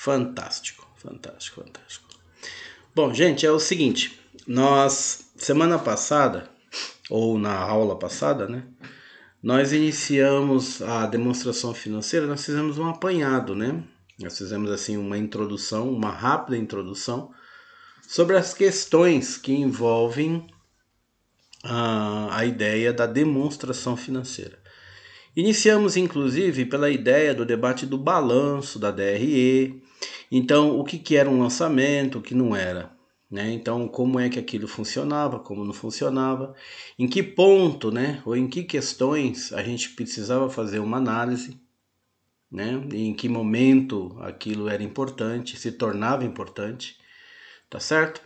Fantástico, fantástico, fantástico. Bom, gente, é o seguinte, nós, semana passada, ou na aula passada, né, nós iniciamos a demonstração financeira, nós fizemos um apanhado, né, nós fizemos assim uma introdução, uma rápida introdução, sobre as questões que envolvem a ideia da demonstração financeira. Iniciamos, inclusive, pela ideia do debate do balanço da DRE. Então, o que era um lançamento, o que não era. Né? Então, como é que aquilo funcionava, como não funcionava, em que ponto, né, ou em que questões a gente precisava fazer uma análise, né, em que momento aquilo era importante, se tornava importante, tá certo?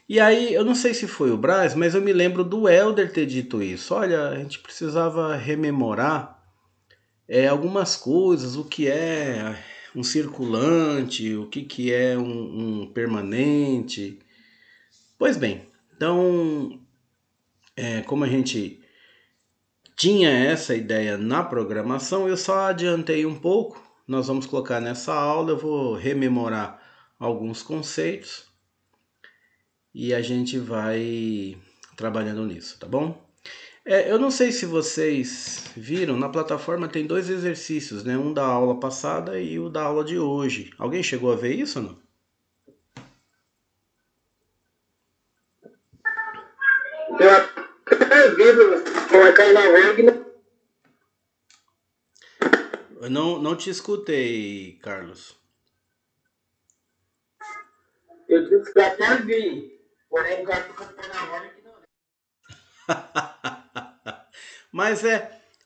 E aí, eu não sei se foi o Braz, mas eu me lembro do Helder ter dito isso. Olha, a gente precisava rememorar algumas coisas, o que é um circulante, o que é um permanente. Pois bem, então, como a gente tinha essa ideia na programação, eu só adiantei um pouco. Nós vamos colocar nessa aula, eu vou rememorar alguns conceitos e a gente vai trabalhando nisso, tá bom? Eu não sei se vocês viram, na plataforma tem dois exercícios, né? Um da aula passada e o da aula de hoje. Alguém chegou a ver isso ou não? Eu até vi, não é carnaval, Eu não te escutei, Carlos. eu disse que até vi, porém o gato carnaval é que não. Mas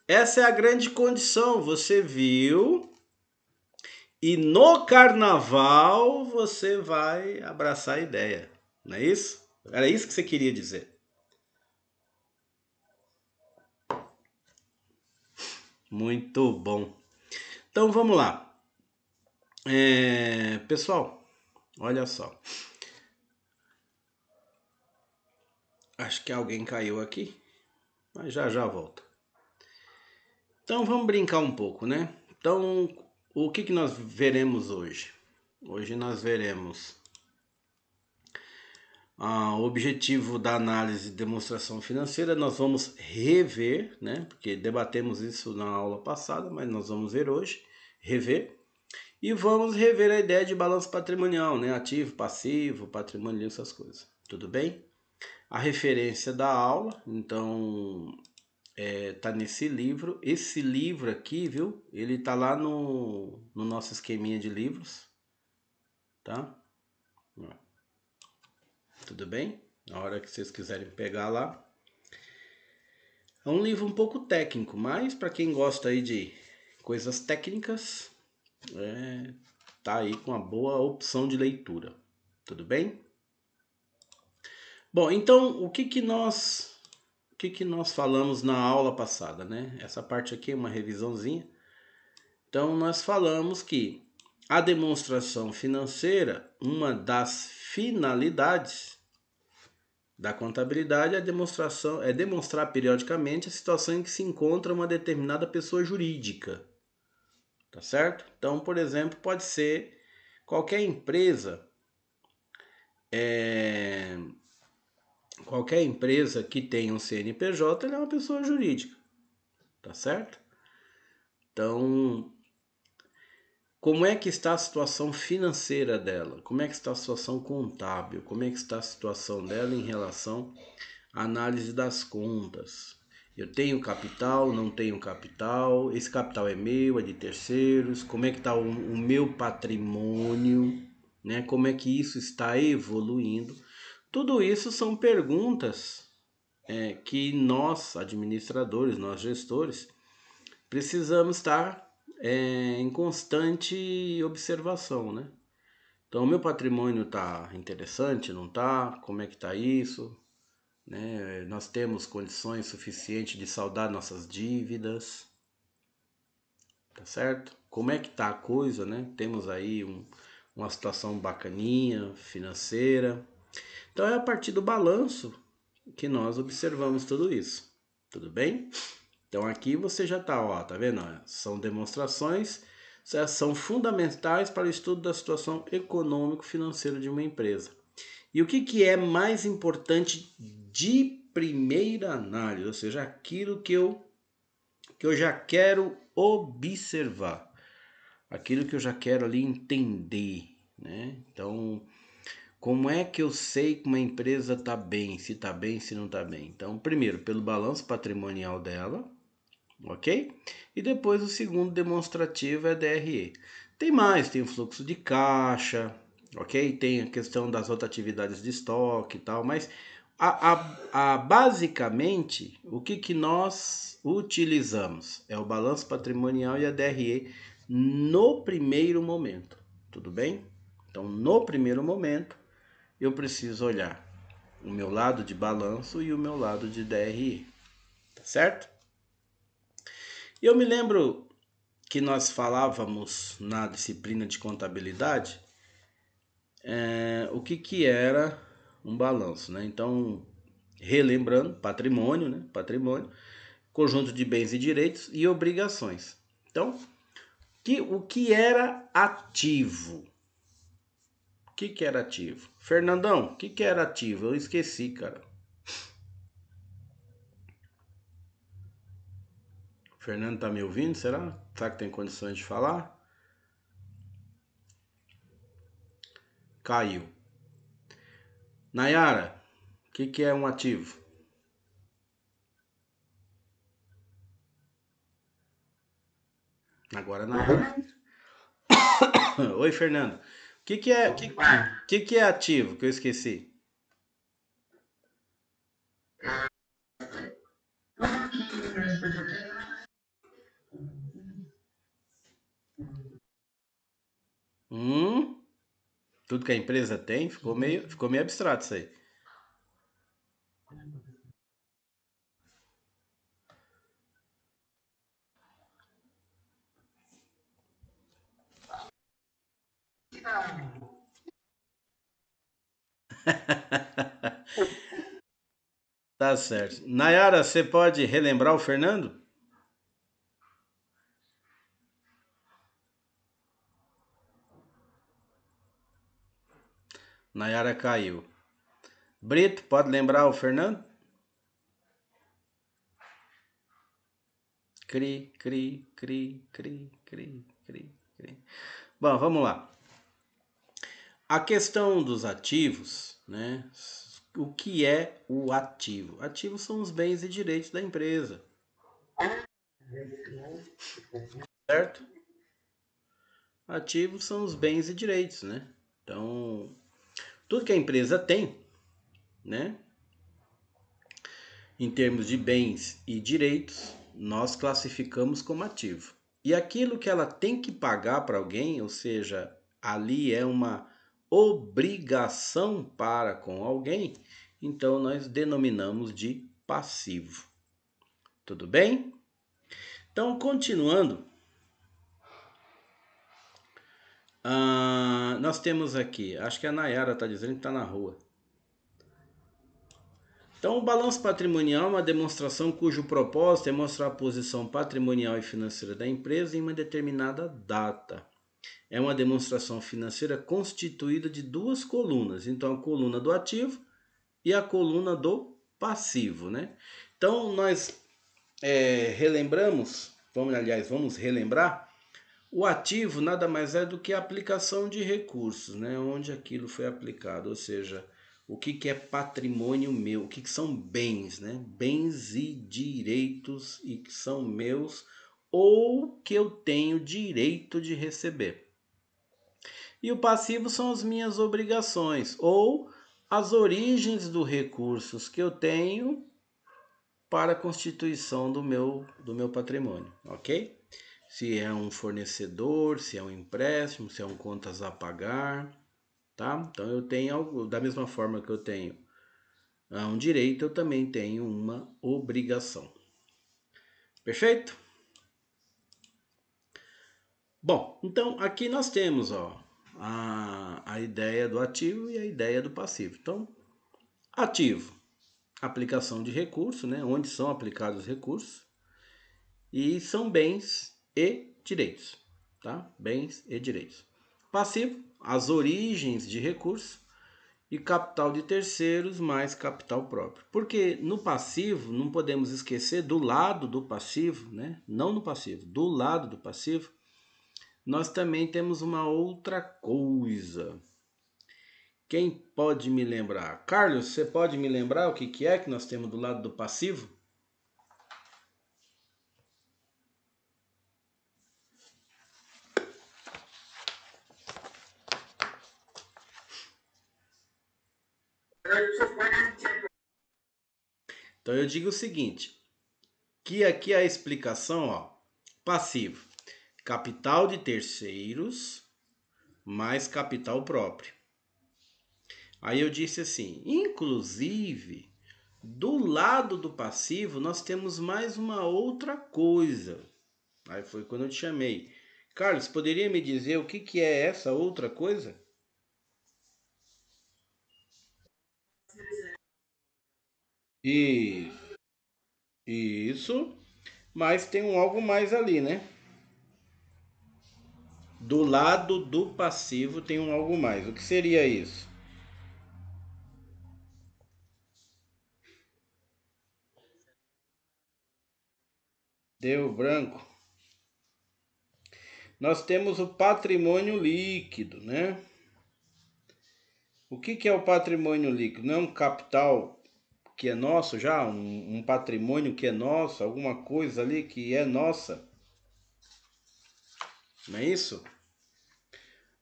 essa é a grande condição. Você viu e no carnaval você vai abraçar a ideia. Não é isso? Era isso que você queria dizer. Muito bom. Então vamos lá. Pessoal, olha só. Acho que alguém caiu aqui, mas já já volta. Então vamos brincar um pouco, né? Então, o que nós veremos hoje? Hoje nós veremos o objetivo da análise de demonstração financeira. Nós vamos rever, né? Porque debatemos isso na aula passada, mas nós vamos ver hoje, rever. E vamos rever a ideia de balanço patrimonial, né? Ativo, passivo, patrimônio, essas coisas. Tudo bem? A referência da aula, então, tá nesse livro. Esse livro aqui, viu? Ele tá lá no nosso esqueminha de livros, tá? Tudo bem? Na hora que vocês quiserem pegar lá. É um livro um pouco técnico, mas para quem gosta aí de coisas técnicas, tá aí com uma boa opção de leitura. Tudo bem? Bom, então o que nós falamos na aula passada, né? Essa parte aqui é uma revisãozinha. Então nós falamos que a demonstração financeira, uma das finalidades da contabilidade é demonstrar periodicamente a situação em que se encontra uma determinada pessoa jurídica. Tá certo? Então, por exemplo, pode ser qualquer empresa qualquer empresa que tenha um CNPJ, ela é uma pessoa jurídica. Tá certo? Então, como é que está a situação financeira dela? Como é que está a situação contábil? Como é que está a situação dela em relação à análise das contas? Eu tenho capital, não tenho capital? Esse capital é meu, é de terceiros? Como é que está o meu patrimônio? Né? Como é que isso está evoluindo? Tudo isso são perguntas que nós, administradores, nós gestores, precisamos estar em constante observação, né? Então, o meu patrimônio está interessante, não está? Como é que está isso? Né? Nós temos condições suficientes de saldar nossas dívidas, tá certo? Como é que está a coisa, né? Temos aí uma situação bacaninha, financeira. Então, é a partir do balanço que nós observamos tudo isso, tudo bem? Então aqui você já tá, ó, tá vendo? São demonstrações, são fundamentais para o estudo da situação econômico-financeira de uma empresa. E o que é mais importante de primeira análise, ou seja, aquilo que eu já quero observar, aquilo que eu já quero ali entender, né? Então, como é que eu sei que uma empresa está bem, se não está bem? Então, primeiro, pelo balanço patrimonial dela, ok? E depois o segundo demonstrativo é DRE. Tem mais, tem o fluxo de caixa, ok? Tem a questão das rotatividades de estoque e tal, mas basicamente o que nós utilizamos é o balanço patrimonial e a DRE no primeiro momento, tudo bem? Então, no primeiro momento, eu preciso olhar o meu lado de balanço e o meu lado de DRE, tá certo? E eu me lembro que nós falávamos na disciplina de contabilidade o que era um balanço, né? Então, relembrando, patrimônio, né? Patrimônio, conjunto de bens e direitos e obrigações. Então, o que era ativo? O que era ativo? Fernandão, o que era ativo? Eu esqueci, cara. Fernando tá me ouvindo? Será? Será que tem condições de falar? Caiu. Nayara, o que é um ativo? Agora Nayara. Oi, Fernando. O que é ativo que eu esqueci? Hum, tudo que a empresa tem, ficou meio abstrato isso aí. Tá certo. Nayara, você pode relembrar o Fernando? Nayara caiu. Brito, pode lembrar o Fernando? Cri, cri, cri, cri, cri, cri, cri. Bom, vamos lá. A questão dos ativos, né? O que é o ativo? Ativos são os bens e direitos da empresa, certo? Ativos são os bens e direitos, né? Então, tudo que a empresa tem, né? Em termos de bens e direitos, nós classificamos como ativo. E aquilo que ela tem que pagar para alguém, ou seja, ali é uma obrigação para com alguém, então nós denominamos de passivo. Tudo bem? Então, continuando, nós temos aqui, acho que a Nayara está dizendo que está na rua. Então, o balanço patrimonial é uma demonstração cujo propósito é mostrar a posição patrimonial e financeira da empresa em uma determinada data. É uma demonstração financeira constituída de duas colunas. Então, a coluna do ativo e a coluna do passivo, né? Então, nós vamos relembrar, o ativo nada mais é do que a aplicação de recursos, né? Onde aquilo foi aplicado, ou seja, o que é patrimônio meu, o que são bens, né? Bens e direitos e que são meus ou que eu tenho direito de receber. E o passivo são as minhas obrigações ou as origens dos recursos que eu tenho para a constituição do meu patrimônio, ok? Se é um fornecedor, se é um empréstimo, se é um contas a pagar, tá? Então eu tenho algo, da mesma forma que eu tenho um direito, eu também tenho uma obrigação. Perfeito? Bom, então aqui nós temos a ideia do ativo e a ideia do passivo. Então, ativo, aplicação de recurso, né? Onde são aplicados os recursos, e são bens e direitos. tá? Bens e direitos. Passivo, as origens de recurso e capital de terceiros mais capital próprio. Porque no passivo, não podemos esquecer do lado do passivo, né? Não no passivo, do lado do passivo, nós também temos uma outra coisa. Quem pode me lembrar? Carlos, você pode me lembrar o que é que nós temos do lado do passivo? Então eu digo o seguinte, que aqui a explicação, ó, passivo, capital de terceiros mais capital próprio. Aí eu disse assim, inclusive, do lado do passivo nós temos mais uma outra coisa. Aí foi quando eu te chamei. Carlos, poderia me dizer o que é essa outra coisa? E isso, mas tem um algo mais ali, né? Do lado do passivo tem um algo mais. O que seria isso? Deu branco. Nós temos o patrimônio líquido, né? O que é o patrimônio líquido? Não é um capital que é nosso já, um patrimônio que é nosso, alguma coisa ali que é nossa, não é isso?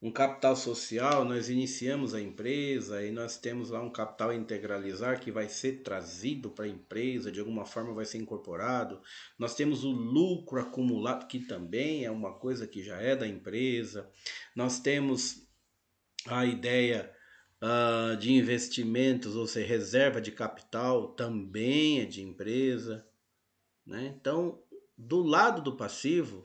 Um capital social, nós iniciamos a empresa e nós temos lá um capital a integralizar que vai ser trazido para a empresa, de alguma forma vai ser incorporado. Nós temos o lucro acumulado, que também é uma coisa que já é da empresa. Nós temos a ideia de investimentos, ou seja, reserva de capital, também é de empresa. Né? Então, do lado do passivo,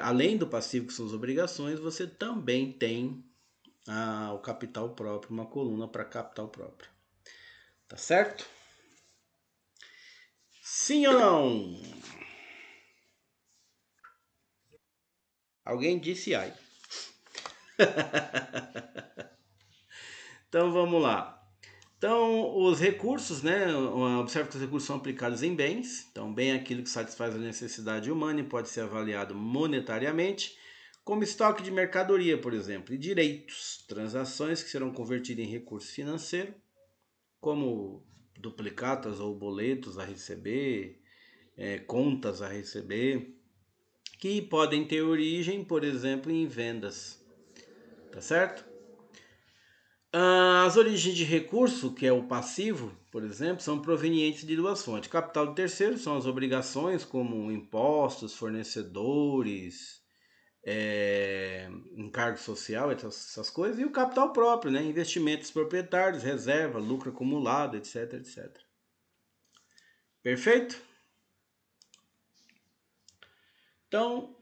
além do passivo que são as obrigações, você também tem o capital próprio, uma coluna para capital próprio. Tá certo? Sim ou não? Alguém disse ai. Então vamos lá. Então, os recursos, né? Observe que os recursos são aplicados em bens. Então, bem é aquilo que satisfaz a necessidade humana e pode ser avaliado monetariamente, como estoque de mercadoria, por exemplo, e direitos, transações que serão convertidas em recurso financeiro, como duplicatas ou boletos a receber, contas a receber, que podem ter origem, por exemplo, em vendas. Tá certo? As origens de recurso, que é o passivo, por exemplo, são provenientes de duas fontes. Capital do terceiro são as obrigações, como impostos, fornecedores, encargo social, essas coisas. E o capital próprio, né? Investimentos proprietários, reserva, lucro acumulado, etc, etc. Perfeito? Então,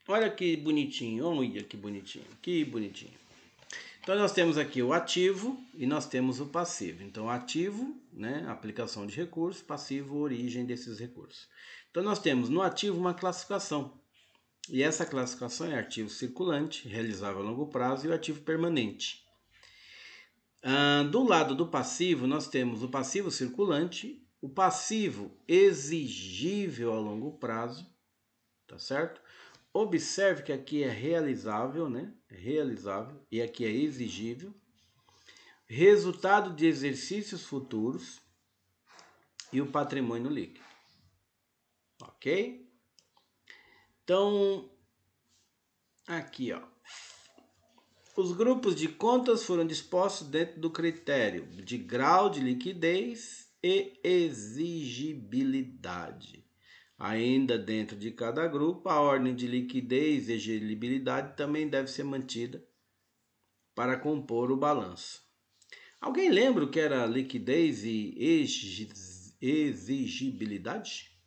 olha que bonitinho. Olha que bonitinho. Que bonitinho. Então nós temos aqui o ativo e nós temos o passivo. Então ativo, né, aplicação de recursos, passivo, origem desses recursos. Então nós temos no ativo uma classificação. E essa classificação é ativo circulante, realizável a longo prazo e o ativo permanente. Do lado do passivo, nós temos o passivo circulante, o passivo exigível a longo prazo, tá certo? Observe que aqui é realizável, né? É realizável e aqui é exigível. Resultado de exercícios futuros e o patrimônio líquido. Ok? Então, aqui, ó. Os grupos de contas foram dispostos dentro do critério de grau de liquidez e exigibilidade. Ainda dentro de cada grupo, a ordem de liquidez e exigibilidade também deve ser mantida para compor o balanço. Alguém lembra o que era liquidez e exigibilidade?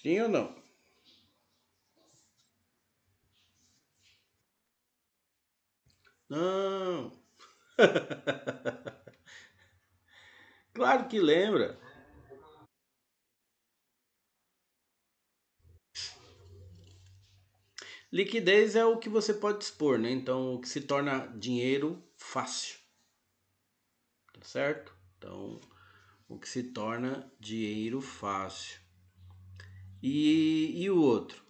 Sim ou não? Não. Claro que lembra. Liquidez é o que você pode dispor, né? Então, o que se torna dinheiro fácil, tá certo? Então, o que se torna dinheiro fácil. E o outro?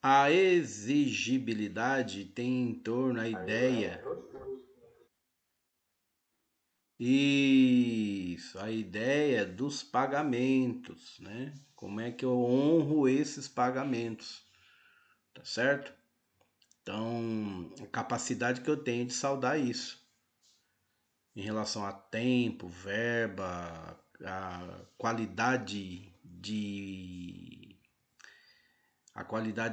A exigibilidade tem em torno a ideia. Isso, a ideia dos pagamentos, né? Como é que eu honro esses pagamentos, tá certo? Então, a capacidade que eu tenho de saldar isso em relação a tempo, verba, a qualidade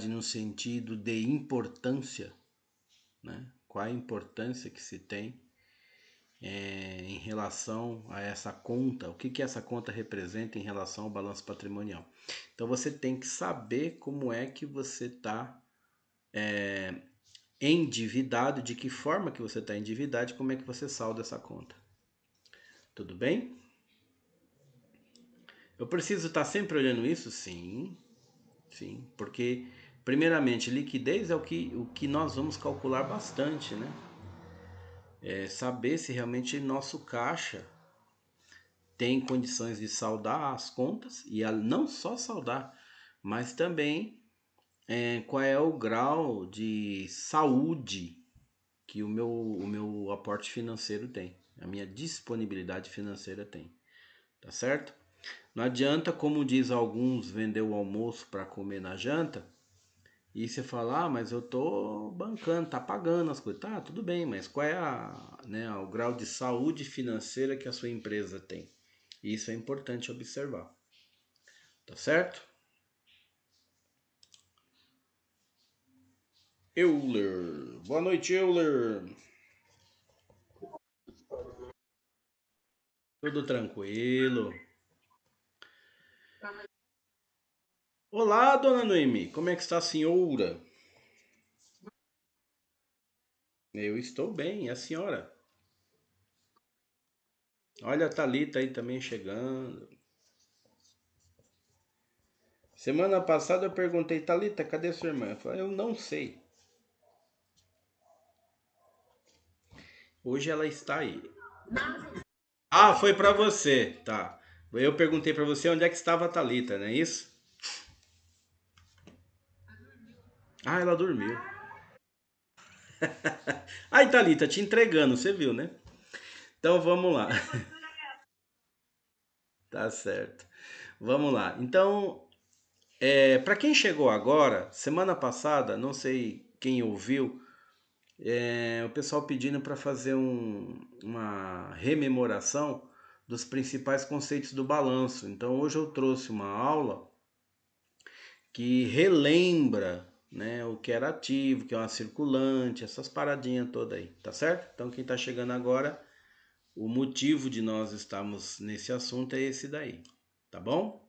no sentido de importância, né? Qual a importância que se tem em relação a essa conta, o que que essa conta representa em relação ao balanço patrimonial. Então você tem que saber como é que você está endividado, de que forma que você está endividado e como é que você salda essa conta. Tudo bem? Eu preciso estar sempre olhando isso? Sim, sim, porque primeiramente liquidez é o que nós vamos calcular bastante, né? É saber se realmente nosso caixa tem condições de saldar as contas e não só saldar, mas também qual é o grau de saúde que o meu aporte financeiro tem, a minha disponibilidade financeira tem, tá certo? Não adianta, como diz alguns, vender o almoço para comer na janta e você falar, mas eu tô bancando, tá pagando as coisas, tá, tudo bem, mas qual é o grau de saúde financeira que a sua empresa tem? Isso é importante observar. Tá certo? Euler. Boa noite, Euler. Tudo tranquilo? Olá, dona Noemi. Como é que está a senhora? Eu estou bem, e a senhora? Olha a Thalita aí também chegando. Semana passada eu perguntei, Thalita, cadê sua irmã? Ela falou, eu não sei. Hoje ela está aí. Ah, foi para você. Tá. Eu perguntei para você onde é que estava a Thalita, não é isso? Ah, ela dormiu. Aí, Thalita, te entregando, você viu, né? Então vamos lá. Tá certo. Vamos lá. Então, para quem chegou agora, semana passada, não sei quem ouviu, o pessoal pedindo para fazer uma rememoração dos principais conceitos do balanço. Então, hoje eu trouxe uma aula que relembra, né, o que era ativo, o que é uma circulante, essas paradinhas todas aí, tá certo? Então, quem está chegando agora, o motivo de nós estarmos nesse assunto é esse daí, tá bom?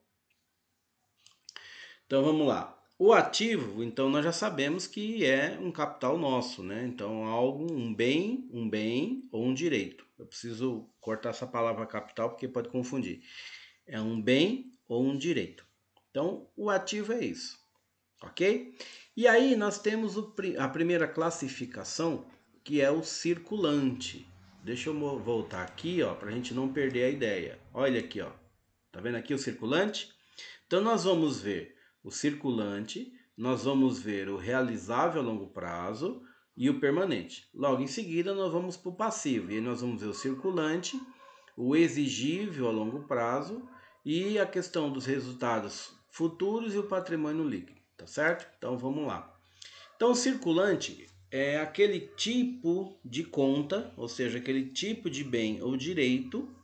Então vamos lá. O ativo, então nós já sabemos que é um capital nosso, né? Então algo, um bem ou um direito. Eu preciso cortar essa palavra capital porque pode confundir. É um bem ou um direito. Então o ativo é isso, ok? E aí nós temos a primeira classificação que é o circulante. Deixa eu voltar aqui, ó, para a gente não perder a ideia. Olha aqui, ó. Tá vendo aqui o circulante? Então nós vamos ver o circulante, nós vamos ver o realizável a longo prazo e o permanente. Logo em seguida nós vamos para o passivo e aí nós vamos ver o circulante, o exigível a longo prazo e a questão dos resultados futuros e o patrimônio líquido, tá certo? Então vamos lá. Então o circulante é aquele tipo de conta, ou seja, aquele tipo de bem ou direito,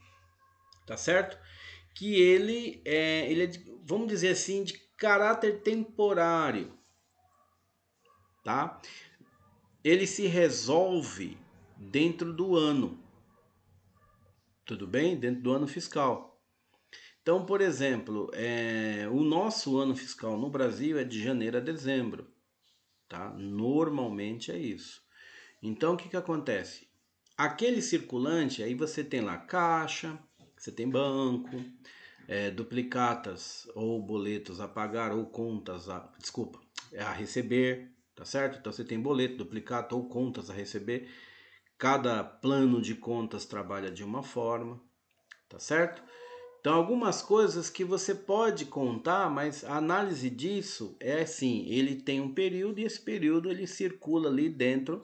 tá certo? Que ele é vamos dizer assim, de caráter temporário, tá? Ele se resolve dentro do ano, tudo bem? Dentro do ano fiscal. Então, por exemplo, o nosso ano fiscal no Brasil é de janeiro a dezembro. tá? Normalmente é isso. Então, o que acontece? Aquele circulante, aí você tem lá caixa, você tem banco, duplicatas ou boletos a pagar ou contas a receber, tá certo? Então você tem boleto, duplicata ou contas a receber. Cada plano de contas trabalha de uma forma, tá certo? Então algumas coisas que você pode contar, mas a análise disso é assim, ele tem um período e esse período ele circula ali dentro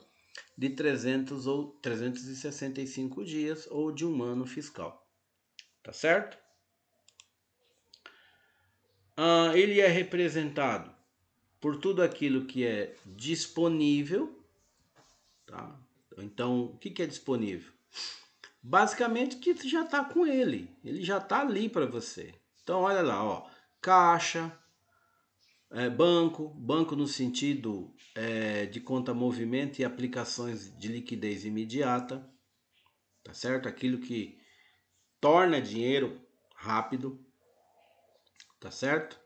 de 300 ou 365 dias ou de um ano fiscal, tá certo? Ele é representado por tudo aquilo que é disponível, tá? Então, o que é disponível? Basicamente que já está com ele já está ali para você. Então, olha lá, ó, caixa, banco no sentido de conta movimento e aplicações de liquidez imediata, tá certo? Aquilo que torna dinheiro rápido, tá certo?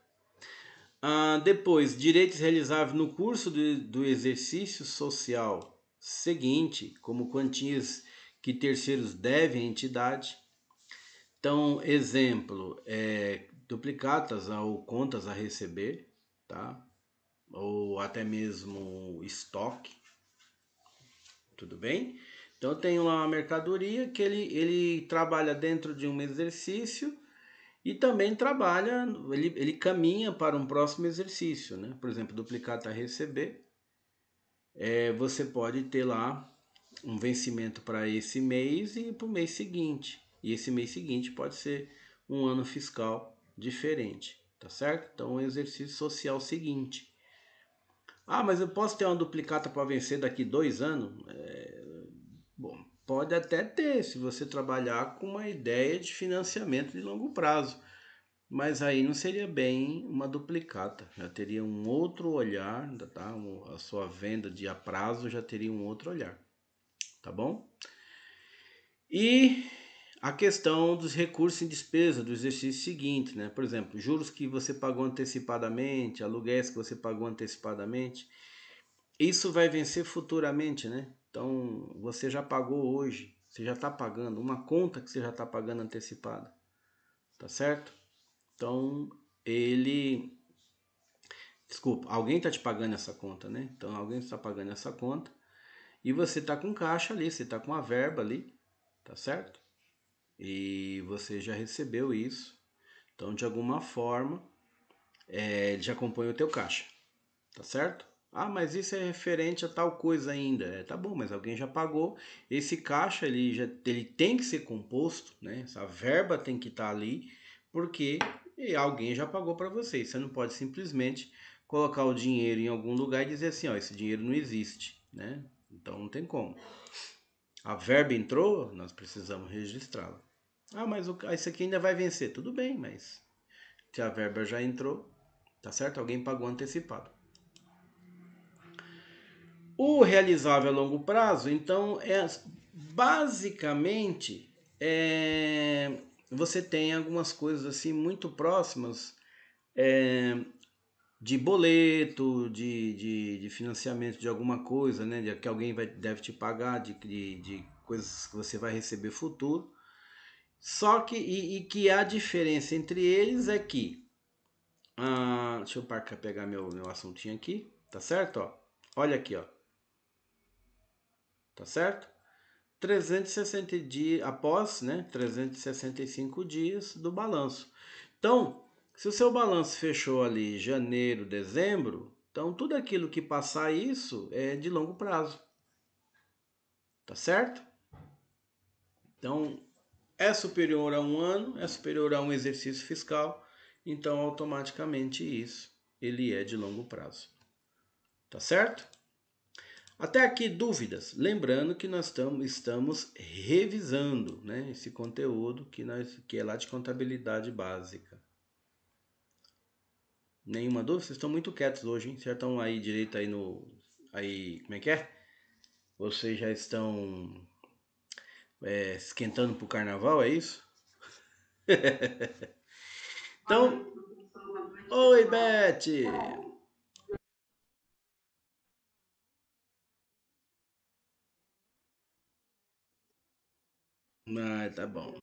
Depois, direitos realizáveis no curso do exercício social seguinte, como quantias que terceiros devem à entidade. Então, exemplo, duplicatas ou contas a receber, tá? Ou até mesmo estoque, tudo bem? Então, eu tenho lá uma mercadoria que ele trabalha dentro de um exercício e também trabalha, ele caminha para um próximo exercício, né? Por exemplo, duplicata a receber, você pode ter lá um vencimento para esse mês e para o mês seguinte. E esse mês seguinte pode ser um ano fiscal diferente, tá certo? Então, o exercício social seguinte. Mas eu posso ter uma duplicata para vencer daqui 2 anos? Bom, pode até ter, se você trabalhar com uma ideia de financiamento de longo prazo. Mas aí não seria bem uma duplicata, já teria um outro olhar, tá? A sua venda de a prazo já teria um outro olhar, tá bom? E a questão dos recursos em despesa do exercício seguinte, né? Por exemplo, juros que você pagou antecipadamente, aluguéis que você pagou antecipadamente, isso vai vencer futuramente, né? Então você já pagou hoje, você já está pagando uma conta que você já está pagando antecipada, tá certo? Então ele, desculpa, alguém está te pagando essa conta, né? Então alguém está pagando essa conta e você está com caixa ali, você está com a verba ali, tá certo? E você já recebeu isso. Então, de alguma forma, ele já compõe o teu caixa, tá certo? Mas isso é referente a tal coisa ainda. Tá bom, mas alguém já pagou. Esse caixa ele tem que ser composto, né? Essa verba tem que estar ali, porque alguém já pagou para você. Você não pode simplesmente colocar o dinheiro em algum lugar e dizer assim, ó, esse dinheiro não existe, né? Então não tem como. A verba entrou, nós precisamos registrá-la. Mas isso aqui ainda vai vencer. Tudo bem, mas se a verba já entrou, tá certo? Alguém pagou antecipado. O realizável a longo prazo, então, basicamente você tem algumas coisas assim muito próximas de boleto, de financiamento de alguma coisa, né? Que alguém deve te pagar, de coisas que você vai receber futuro. Só que, e que a diferença entre eles é que, deixa eu pegar meu assuntinho aqui, tá certo? Ó, olha aqui, ó, tá certo? 360 dias, após, né, 365 dias do balanço. Então, se o seu balanço fechou ali janeiro, dezembro, então tudo aquilo que passar isso é de longo prazo, tá certo? Então, é superior a um ano, é superior a um exercício fiscal, então automaticamente isso ele é de longo prazo. Tá certo? Até aqui dúvidas? Lembrando que nós estamos revisando, né, esse conteúdo que é lá de contabilidade básica. Nenhuma dúvida? Vocês estão muito quietos hoje, hein? Vocês estão aí direito aí no... Aí, como é que é? Vocês já estão esquentando pro carnaval, é isso? Então, oi, Beth! Ah, tá bom.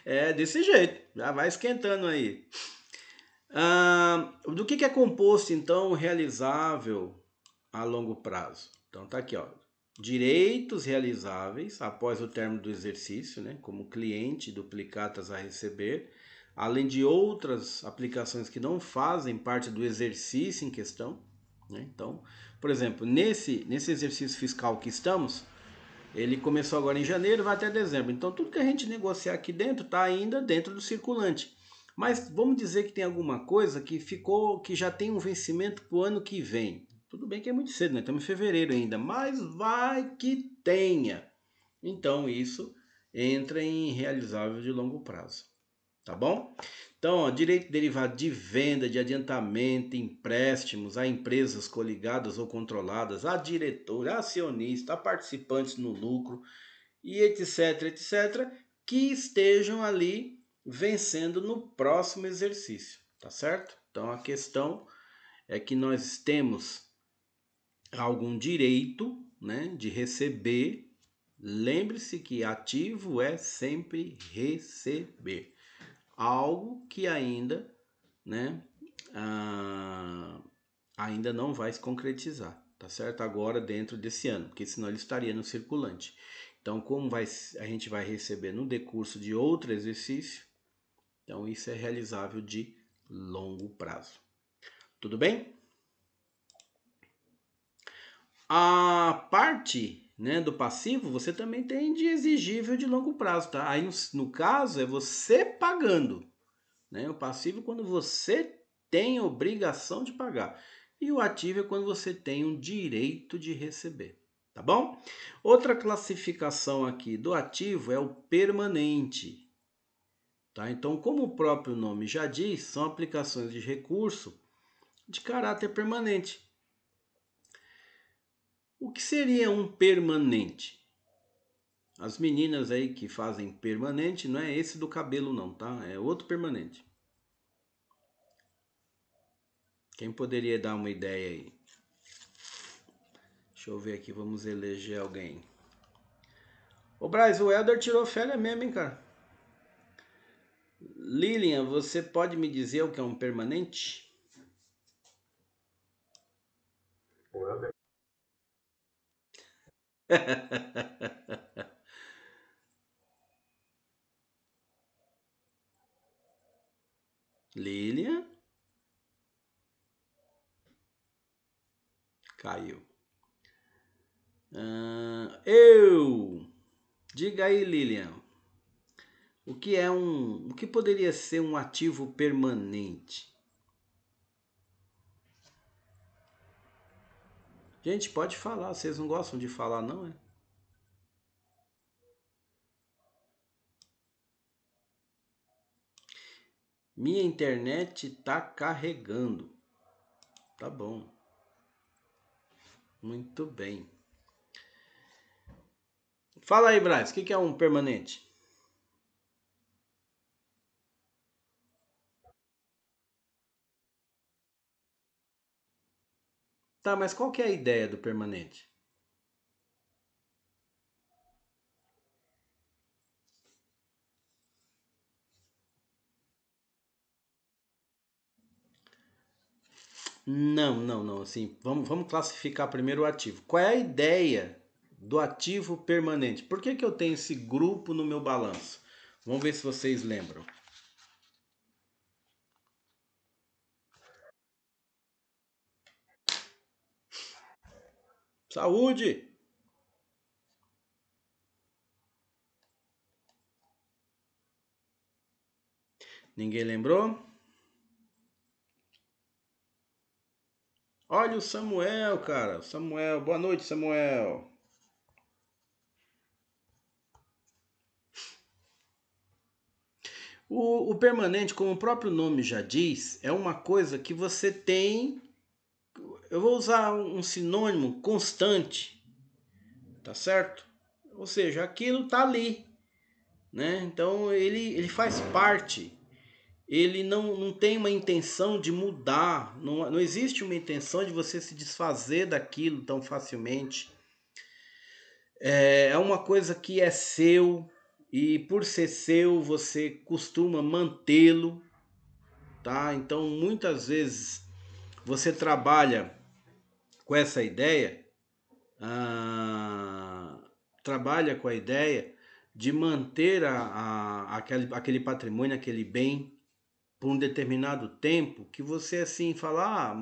É desse jeito, já vai esquentando aí. Do que é composto, então, o realizável a longo prazo? Então tá aqui, ó. Direitos realizáveis após o término do exercício, né, como cliente, duplicatas a receber, além de outras aplicações que não fazem parte do exercício em questão, né? Então, por exemplo, nesse exercício fiscal que estamos, ele começou agora em janeiro, vai até dezembro. Então, tudo que a gente negociar aqui dentro está ainda dentro do circulante. Mas vamos dizer que tem alguma coisa que ficou, que já tem um vencimento para o ano que vem. Tudo bem que é muito cedo, né? Estamos em fevereiro ainda, mas vai que tenha. Então, isso entra em realizável de longo prazo. Tá bom? Então, ó, direito derivado de venda, de adiantamento, empréstimos a empresas coligadas ou controladas, a diretor, a acionista, a participantes no lucro e etc, etc, que estejam ali vencendo no próximo exercício, tá certo? Então, a questão é que nós temos algum direito, né, de receber. Lembre-se que ativo é sempre receber algo que ainda, né, ah, ainda não vai se concretizar, tá certo? Agora dentro desse ano, porque senão ele estaria no circulante. Então, como a gente vai receber no decurso de outro exercício, então isso é realizável de longo prazo. Tudo bem? A parte, né, do passivo você também tem de exigível de longo prazo, tá? Aí no caso é você pagando. Né? O passivo é quando você tem obrigação de pagar. E o ativo é quando você tem um direito de receber. Tá bom? Outra classificação aqui do ativo é o permanente. Tá? Então, como o próprio nome já diz, são aplicações de recurso de caráter permanente. O que seria um permanente? As meninas aí que fazem permanente, não é esse do cabelo não, tá? É outro permanente. Quem poderia dar uma ideia aí? Deixa eu ver aqui, vamos eleger alguém. Ô Braz, o Elder tirou férias mesmo, hein, cara? Lilian, você pode me dizer o que é um permanente? Lilian caiu. Eu! Diga aí, Lilian. O que poderia ser um ativo permanente? Gente, pode falar, vocês não gostam de falar, não é? Minha internet tá carregando. Tá bom. Muito bem. Fala aí, Braz, o que é um permanente? Tá, mas qual que é a ideia do permanente? Não, não, não. Assim, vamos classificar primeiro o ativo. Qual é a ideia do ativo permanente? Por que eu tenho esse grupo no meu balanço? Vamos ver se vocês lembram. Saúde! Ninguém lembrou? Olha o Samuel, cara. Samuel, boa noite, Samuel. O permanente, como o próprio nome já diz, é uma coisa que você tem. Eu vou usar um sinônimo constante, tá certo? Ou seja, aquilo tá ali, né? Então ele faz parte. Ele não tem uma intenção de mudar, não existe uma intenção de você se desfazer daquilo tão facilmente. É uma coisa que é seu e por ser seu você costuma mantê-lo, tá? Então muitas vezes você trabalha com essa ideia, ah, trabalha com a ideia de manter aquele patrimônio, aquele bem por um determinado tempo, que você assim fala,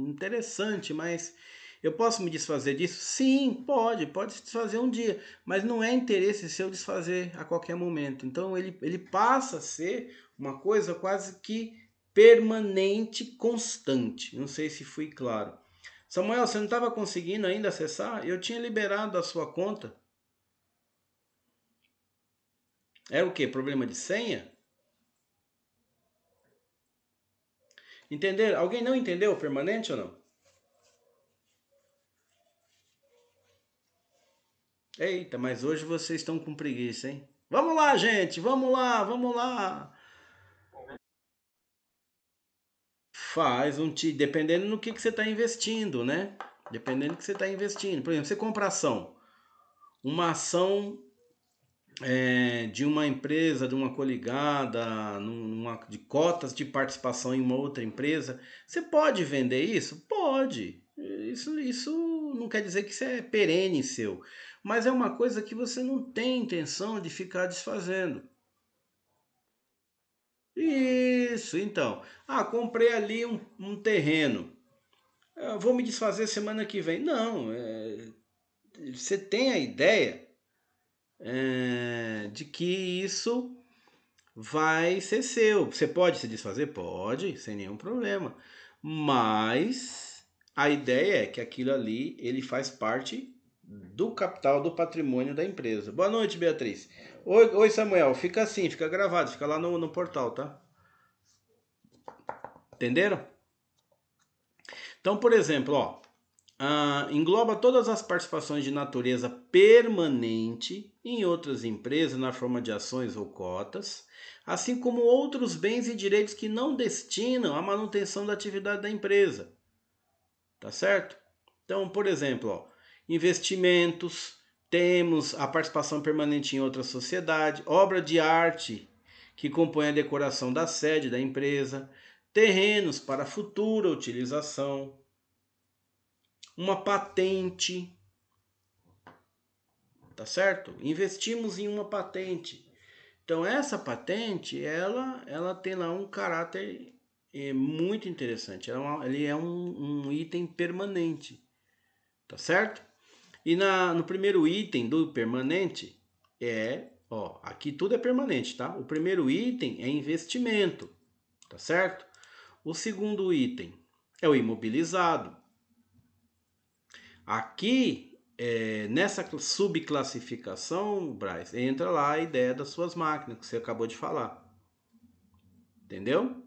interessante, mas eu posso me desfazer disso? Sim, pode se desfazer um dia, mas não é interesse seu desfazer a qualquer momento. Então ele passa a ser uma coisa quase que permanente, constante. Não sei se fui claro. Samuel, você não estava conseguindo ainda acessar? Eu tinha liberado a sua conta. Era o quê? Problema de senha? Entenderam? Alguém não entendeu o permanente ou não? Eita, mas hoje vocês estão com preguiça, hein? Vamos lá, gente, vamos lá, vamos lá. Faz dependendo no que você está investindo, né? Dependendo do que você está investindo. Por exemplo, você compra ação. Uma ação de uma empresa, de uma coligada, de cotas de participação em uma outra empresa. Você pode vender isso? Pode. Isso não quer dizer que isso é perene seu. Mas é uma coisa que você não tem intenção de ficar desfazendo. Isso, então. Comprei ali um terreno. Eu vou me desfazer semana que vem. Não, você tem a ideia de que isso vai ser seu. Você pode se desfazer? Pode, sem nenhum problema. Mas a ideia é que aquilo ali ele faz parte do capital, do patrimônio da empresa. Boa noite, Beatriz. Oi, Samuel. Fica assim, fica gravado, fica lá no portal, tá? Entenderam? Então, por exemplo, engloba todas as participações de natureza permanente em outras empresas na forma de ações ou cotas, assim como outros bens e direitos que não destinam à manutenção da atividade da empresa. Tá certo? Então, por exemplo, investimentos, temos a participação permanente em outra sociedade, obra de arte que compõe a decoração da sede da empresa, terrenos para futura utilização, uma patente, tá certo? Investimos em uma patente. Então essa patente, ela tem lá um caráter muito interessante. Ele é um item permanente, tá certo? E no primeiro item do permanente aqui tudo é permanente, tá? O primeiro item é investimento, tá certo? O segundo item é o imobilizado. Aqui, nessa subclassificação, Braz, entra lá a ideia das suas máquinas, que você acabou de falar. Entendeu?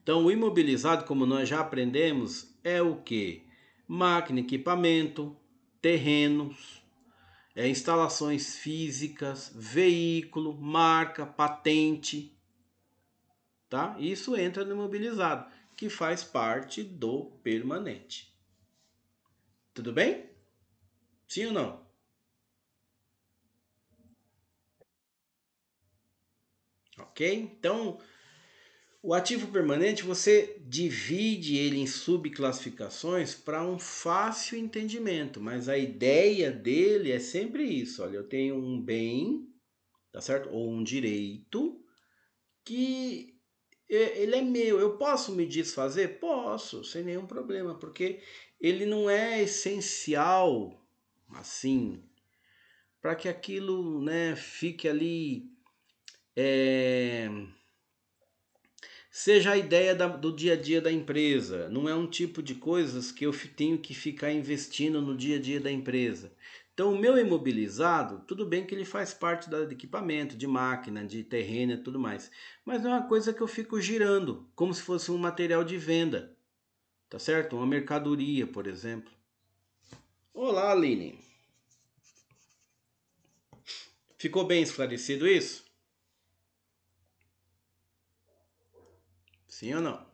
Então, o imobilizado, como nós já aprendemos, é o que? Máquina, equipamento, terrenos, instalações físicas, veículo, marca, patente, tá? Isso entra no imobilizado, que faz parte do permanente. Tudo bem? Sim ou não? Ok? Então, o ativo permanente você divide ele em subclassificações para um fácil entendimento, mas a ideia dele é sempre isso. Olha, eu tenho um bem, tá certo? Ou um direito que ele é meu. Eu posso me desfazer? Posso, sem nenhum problema, porque ele não é essencial assim para que aquilo, né, fique ali seja a ideia do dia a dia da empresa. Não é um tipo de coisas que eu tenho que ficar investindo no dia a dia da empresa. Então, o meu imobilizado, tudo bem que ele faz parte de equipamento, de máquina, de terreno e tudo mais. Mas não é uma coisa que eu fico girando, como se fosse um material de venda. Tá certo? Uma mercadoria, por exemplo. Olá, Aline. Ficou bem esclarecido isso? Sim ou não?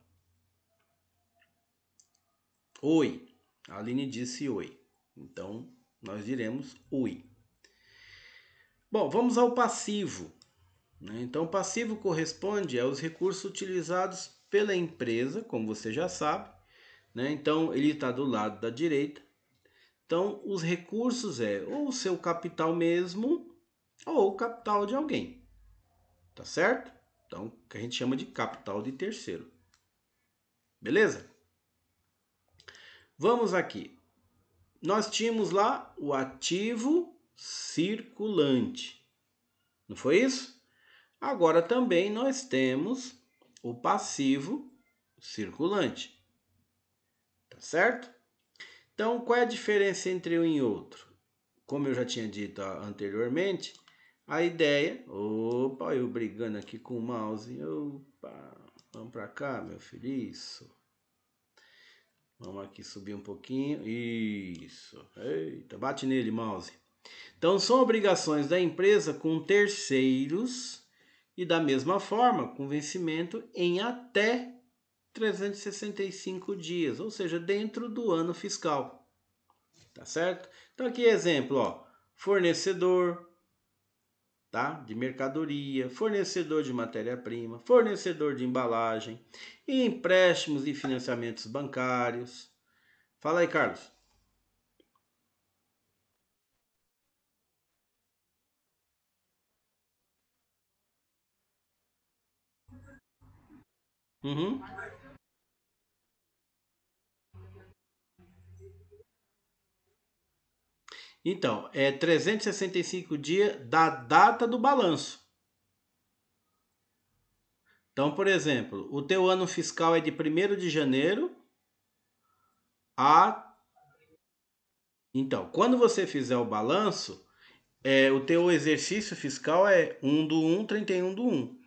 Oi. A Aline disse oi. Então, Nós diremos UI. Bom, vamos ao passivo. Então, o passivo corresponde aos recursos utilizados pela empresa, como você já sabe. Então, ele está do lado da direita. Então, os recursos é ou o seu capital mesmo ou o capital de alguém. Tá certo? Então, que a gente chama de capital de terceiro. Beleza? Vamos aqui. Nós tínhamos lá o ativo circulante. Não foi isso? Agora também nós temos o passivo circulante. Tá certo? Então, qual é a diferença entre um e outro? Como eu já tinha dito anteriormente, a ideia... Opa, eu brigando aqui com o mouse. Opa, vamos para cá, meu filho. Isso. Vamos aqui subir um pouquinho. Isso. Eita, bate nele, mouse. Então, são obrigações da empresa com terceiros e, da mesma forma, com vencimento em até 365 dias, ou seja, dentro do ano fiscal. Tá certo? Então, aqui exemplo, ó, fornecedor, tá? De mercadoria, fornecedor de matéria-prima, fornecedor de embalagem, empréstimos e financiamentos bancários. Fala aí, Carlos. Uhum. Então, é 365 dias da data do balanço. Então, por exemplo, o teu ano fiscal é de 1º de janeiro a... Então, quando você fizer o balanço, o teu exercício fiscal é 1/1, 31/1.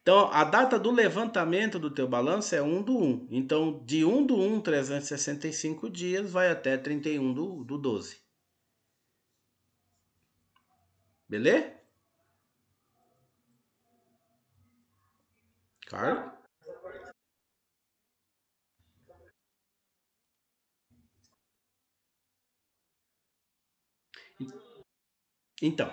Então, a data do levantamento do teu balanço é 1/1. Então, de 1/1, 365 dias, vai até 31/12. Beleza? Claro. Então,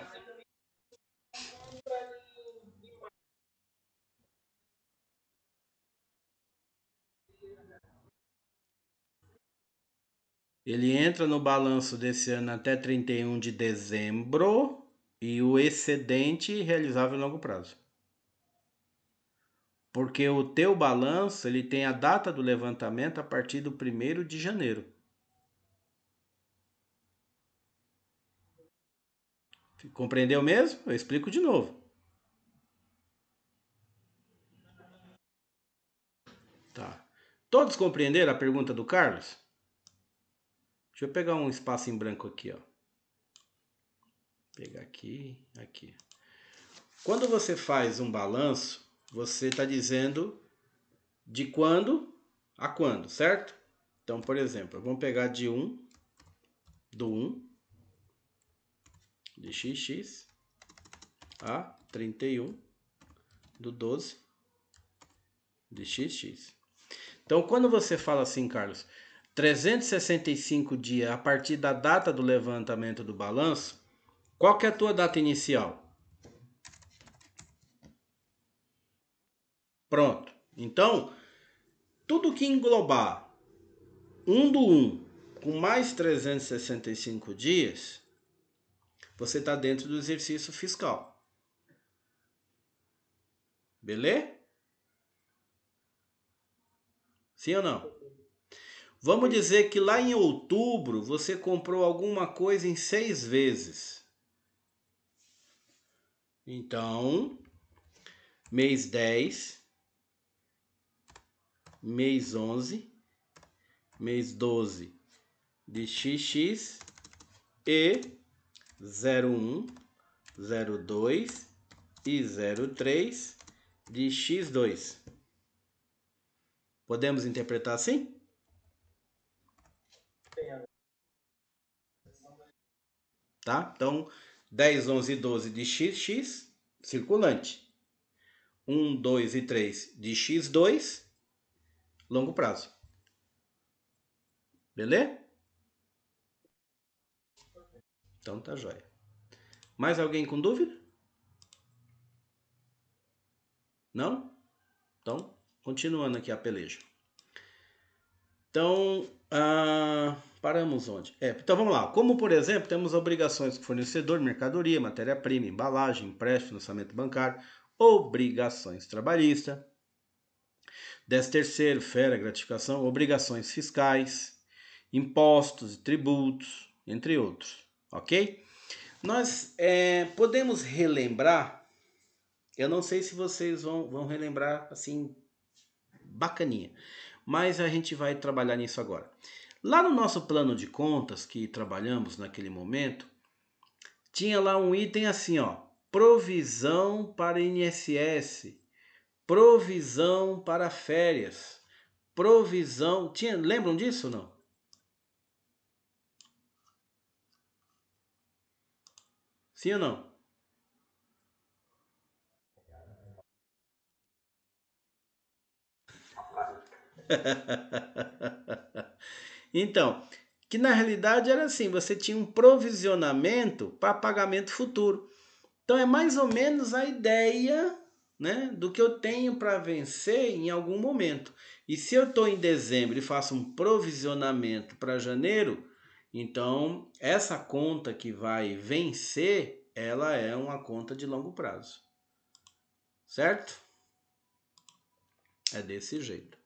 ele entra no balanço desse ano até 31 de dezembro e o excedente realizável em longo prazo. Porque o teu balanço ele tem a data do levantamento a partir do 1º de janeiro. Compreendeu mesmo? Eu explico de novo. Tá. Todos compreenderam a pergunta do Carlos? Deixa eu pegar um espaço em branco aqui, ó. Pegar aqui, aqui. Quando você faz um balanço, você está dizendo de quando a quando, certo? Então, por exemplo, vamos pegar de 1 do 1 de XX a 31 do 12 de XX. Então, quando você fala assim, Carlos, 365 dias a partir da data do levantamento do balanço, qual que é a tua data inicial? Pronto. Então, tudo que englobar 1 do 1 com mais 365 dias, você está dentro do exercício fiscal. Beleza? Sim ou não? Vamos dizer que lá em outubro você comprou alguma coisa em 6 vezes. Então, mês 10, mês 11, mês 12 de XX e 01, 02 e 03 de X2. Podemos interpretar assim? Tá? Então, 10, 11 e 12 de XX, circulante. 1, 2 e 3 de X2, longo prazo. Beleza? Então tá jóia. Mais alguém com dúvida? Não? Então, continuando aqui a peleja. Então, paramos onde? Então vamos lá. Como, por exemplo, temos obrigações com fornecedor, mercadoria, matéria-prima, embalagem, empréstimo, financiamento bancário, obrigações trabalhistas, 13º, férias, gratificação, obrigações fiscais, impostos e tributos, entre outros. Ok? Nós podemos relembrar, eu não sei se vocês vão relembrar assim, bacaninha, mas a gente vai trabalhar nisso agora. Lá no nosso plano de contas que trabalhamos naquele momento, tinha lá um item assim, ó, provisão para INSS, provisão para férias, provisão, lembram disso ou não? Sim ou não? Então, que na realidade era assim, você tinha um provisionamento para pagamento futuro. Então é mais ou menos a ideia, né, do que eu tenho para vencer em algum momento. E se eu estou em dezembro e faço um provisionamento para janeiro, então essa conta que vai vencer, ela é uma conta de longo prazo. Certo? É desse jeito.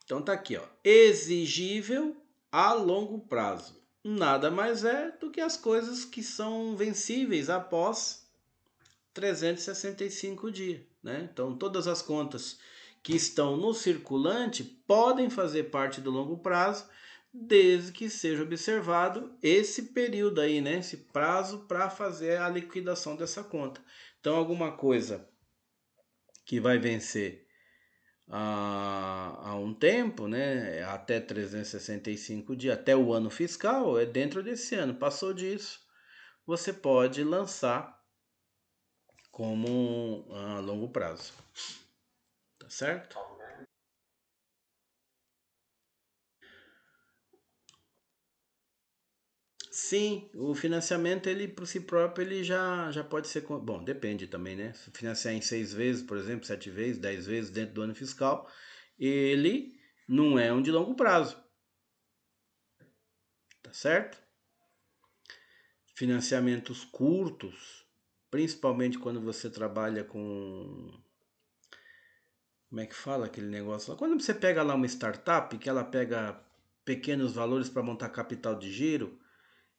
Então tá aqui, ó, exigível a longo prazo. Nada mais é do que as coisas que são vencíveis após 365 dias, né? Então todas as contas que estão no circulante podem fazer parte do longo prazo, desde que seja observado esse período aí, né? Esse prazo para fazer a liquidação dessa conta. Então alguma coisa que vai vencer há um tempo, né? Até 365 dias, até o ano fiscal, é dentro desse ano. Passou disso, você pode lançar como a longo prazo. Tá certo? Sim, o financiamento ele por si próprio ele já pode ser bom, depende também, né? Se financiar em 6 vezes, por exemplo, 7 vezes, 10 vezes dentro do ano fiscal, ele não é um de longo prazo, tá certo? Financiamentos curtos, principalmente quando você trabalha com, como é que fala aquele negócio lá? Quando você pega lá uma startup que ela pega pequenos valores para montar capital de giro,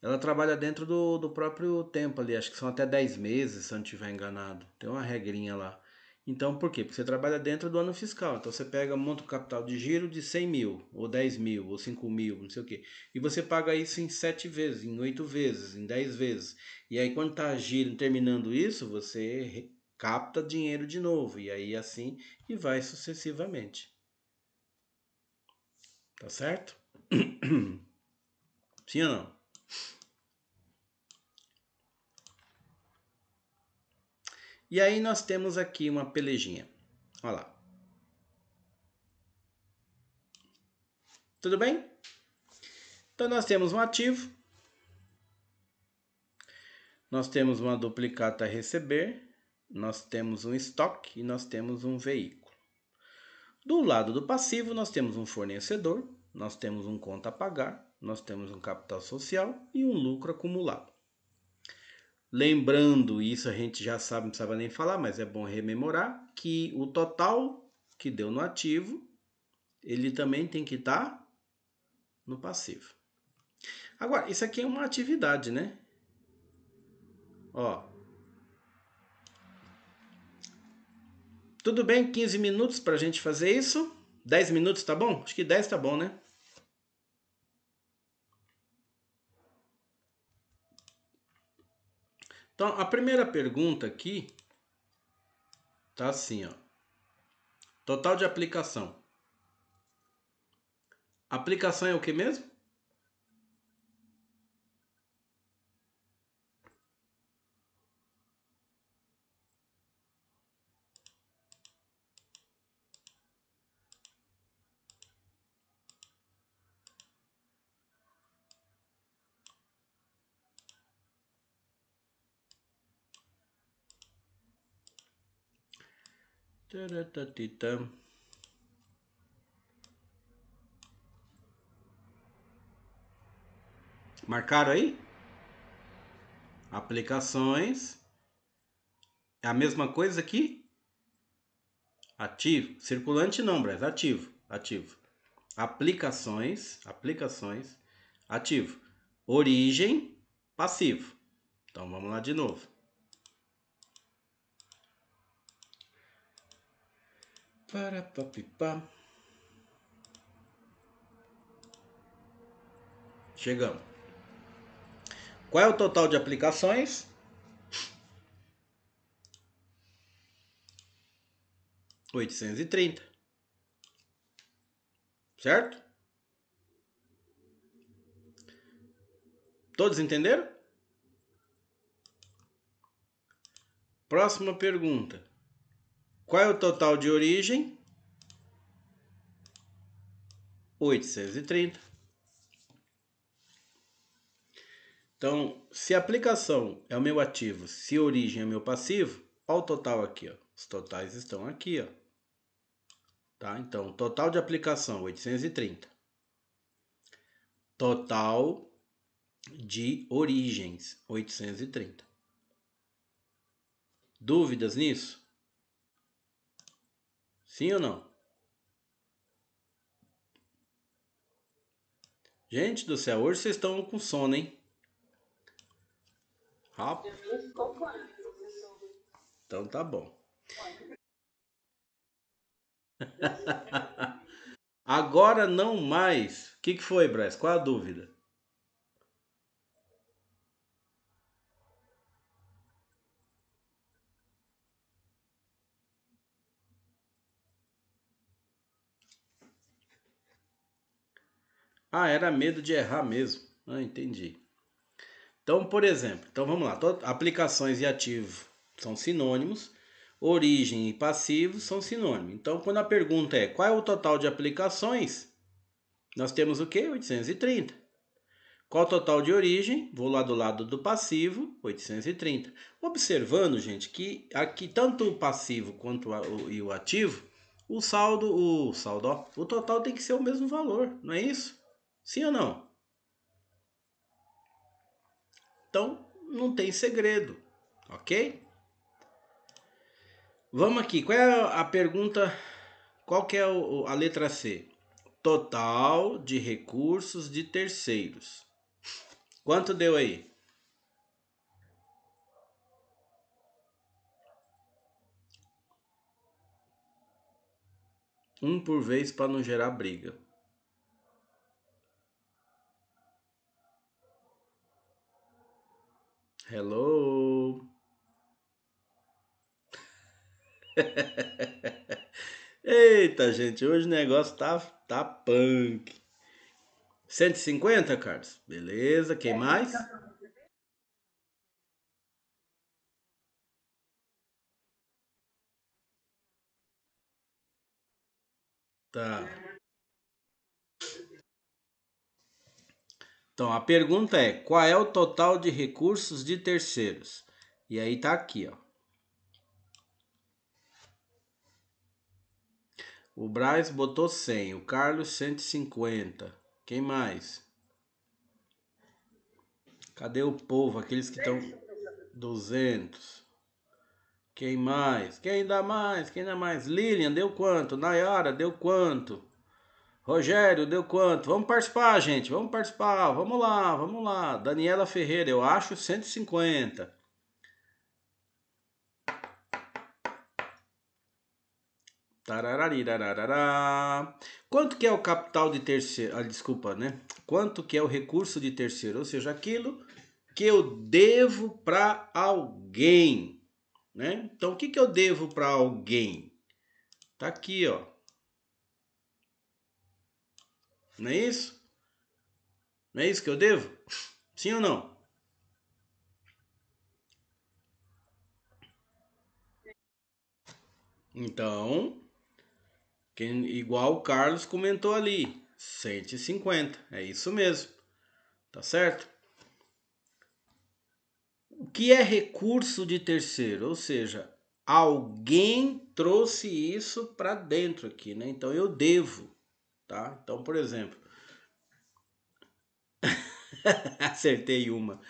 ela trabalha dentro do próprio tempo ali, acho que são até 10 meses, se eu não estiver enganado. Tem uma regrinha lá. Então, por quê? Porque você trabalha dentro do ano fiscal. Então, você pega, monta um capital de giro de 100 mil, ou 10 mil, ou 5 mil, não sei o quê. E você paga isso em 7 vezes, em 8 vezes, em 10 vezes. E aí, quando tá giro terminando isso, você capta dinheiro de novo. E aí, assim, e vai sucessivamente. Tá certo? Sim ou não? E aí nós temos aqui uma pelejinha. Olha lá. Tudo bem? Então nós temos um ativo, nós temos uma duplicata a receber, nós temos um estoque e nós temos um veículo. Do lado do passivo nós temos um fornecedor, nós temos um conta a pagar, nós temos um capital social e um lucro acumulado. Lembrando, isso a gente já sabe, não precisava nem falar, mas é bom rememorar, que o total que deu no ativo, ele também tem que estar no passivo. Agora, isso aqui é uma atividade, né? Ó, tudo bem, 15 minutos para a gente fazer isso? 10 minutos tá bom? Acho que 10 tá bom, né? Então, a primeira pergunta aqui tá assim, ó. Total de aplicação. Aplicação é o que mesmo? Taratatita. Marcaram aí? Aplicações. É a mesma coisa aqui? Ativo. Circulante não, Braz. Ativo. Ativo. Aplicações. Aplicações. Ativo. Origem. Passivo. Então vamos lá de novo. Para papipá. Chegamos. Qual é o total de aplicações? 830. Certo? Todos entenderam? Próxima pergunta. Qual é o total de origem? 830. Então, se aplicação é o meu ativo, se origem é meu passivo, olha o total aqui, ó. Os totais estão aqui, ó. Tá? Então, total de aplicação 830. Total de origens 830. Dúvidas nisso? Sim ou não? Gente do céu, hoje vocês estão com sono, hein? Rápido. Então tá bom. Agora não mais. O que foi, Braz? Qual a dúvida? Ah, era medo de errar mesmo. Ah, entendi. Então, por exemplo, então vamos lá. Aplicações e ativo são sinônimos. Origem e passivo são sinônimos. Então, quando a pergunta é qual é o total de aplicações, nós temos o quê? 830. Qual o total de origem? Vou lá do lado do passivo, 830. Observando, gente, que aqui tanto o passivo quanto o ativo, o total tem que ser o mesmo valor, não é isso? Sim ou não? Então, não tem segredo, ok? Vamos aqui, qual é a pergunta? Qual que é a letra C? Total de recursos de terceiros. Quanto deu aí? Um por vez para não gerar briga. Hello? Eita, gente, hoje o negócio tá punk. 150, Carlos? Beleza, quem mais? Tá. Então, a pergunta é: qual é o total de recursos de terceiros? E aí tá aqui, ó. O Braz botou 100, o Carlos 150. Quem mais? Cadê o povo? Aqueles que estão 200. Quem mais? Quem dá mais? Quem dá mais? Lilian deu quanto? Nayara deu quanto? Rogério deu quanto? Vamos participar, gente. Vamos participar. Vamos lá, vamos lá. Daniela Ferreira, eu acho 150. Tarararirarará. Quanto que é o capital de terceiro? Ah, desculpa, né? Quanto que é o recurso de terceiro? Ou seja, aquilo que eu devo para alguém, né? Então, o que que eu devo para alguém? Tá aqui, ó. Não é isso? Não é isso que eu devo? Sim ou não? Então, igual o Carlos comentou ali, 150. É isso mesmo. Tá certo? O que é recurso de terceiro? Ou seja, alguém trouxe isso para dentro aqui, né? Então eu devo, tá? Então, por exemplo, acertei uma.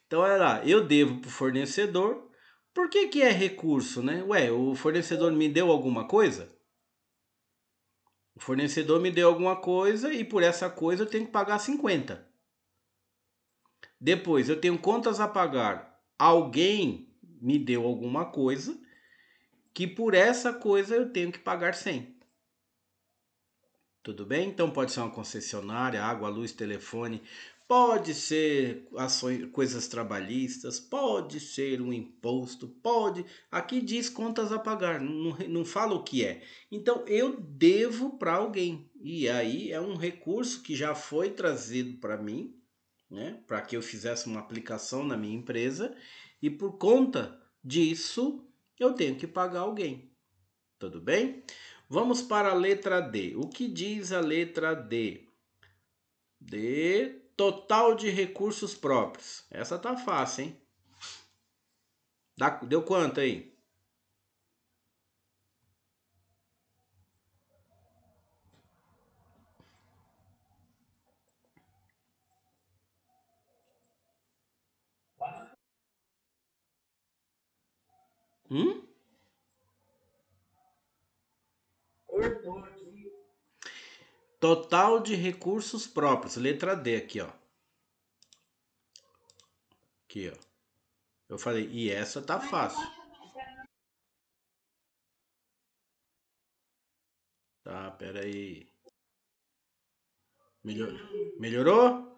Então, olha lá, eu devo para o fornecedor. Por que que é recurso, né? Ué, o fornecedor me deu alguma coisa? O fornecedor me deu alguma coisa e por essa coisa eu tenho que pagar 50. Depois, eu tenho contas a pagar. Alguém me deu alguma coisa que por essa coisa eu tenho que pagar 100. Tudo bem? Então pode ser uma concessionária, água, luz, telefone, pode ser ações, coisas trabalhistas, pode ser um imposto, pode. Aqui diz contas a pagar, não fala o que é. Então eu devo para alguém. E aí é um recurso que já foi trazido para mim, né? Para que eu fizesse uma aplicação na minha empresa, e por conta disso eu tenho que pagar alguém. Tudo bem? Vamos para a letra D. O que diz a letra D? D, total de recursos próprios. Essa tá fácil, hein? Deu quanto aí? Hum? Cortou aqui. Total de recursos próprios. Letra D aqui, ó. Aqui, ó. Eu falei, e essa tá fácil. Tá, pera aí. Melhorou?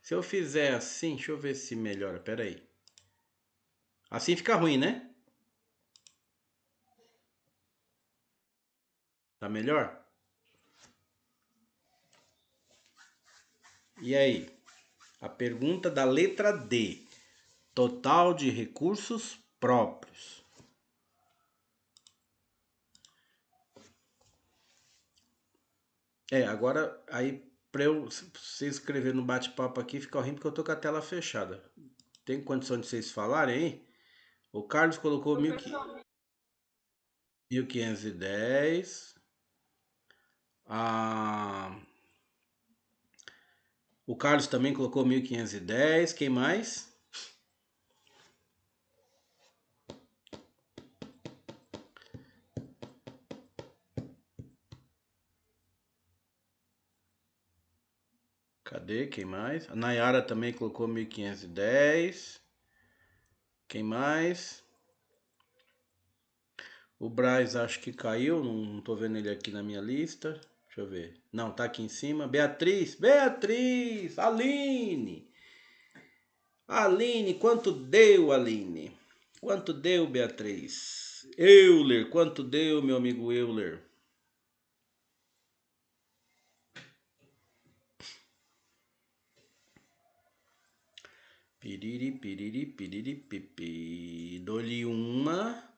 Se eu fizer assim, deixa eu ver se melhora. Pera aí. Assim fica ruim, né? Tá melhor? E aí? A pergunta da letra D. Total de recursos próprios. Agora aí para eu se escrever no bate-papo aqui fica horrível porque eu tô com a tela fechada. Tem condição de vocês falarem aí? O Carlos colocou 1510. Ah, o Carlos também colocou 1510. Quem mais? Cadê? Quem mais? A Nayara também colocou 1510. Quem mais? O Braz acho que caiu, não tô vendo ele aqui na minha lista. Deixa eu ver. Não, tá aqui em cima. Beatriz, Beatriz, Aline. Aline, quanto deu, Aline? Quanto deu, Beatriz? Euler, quanto deu, meu amigo Euler? Piriri, piriri, piriri, pipi. Dou-lhe uma,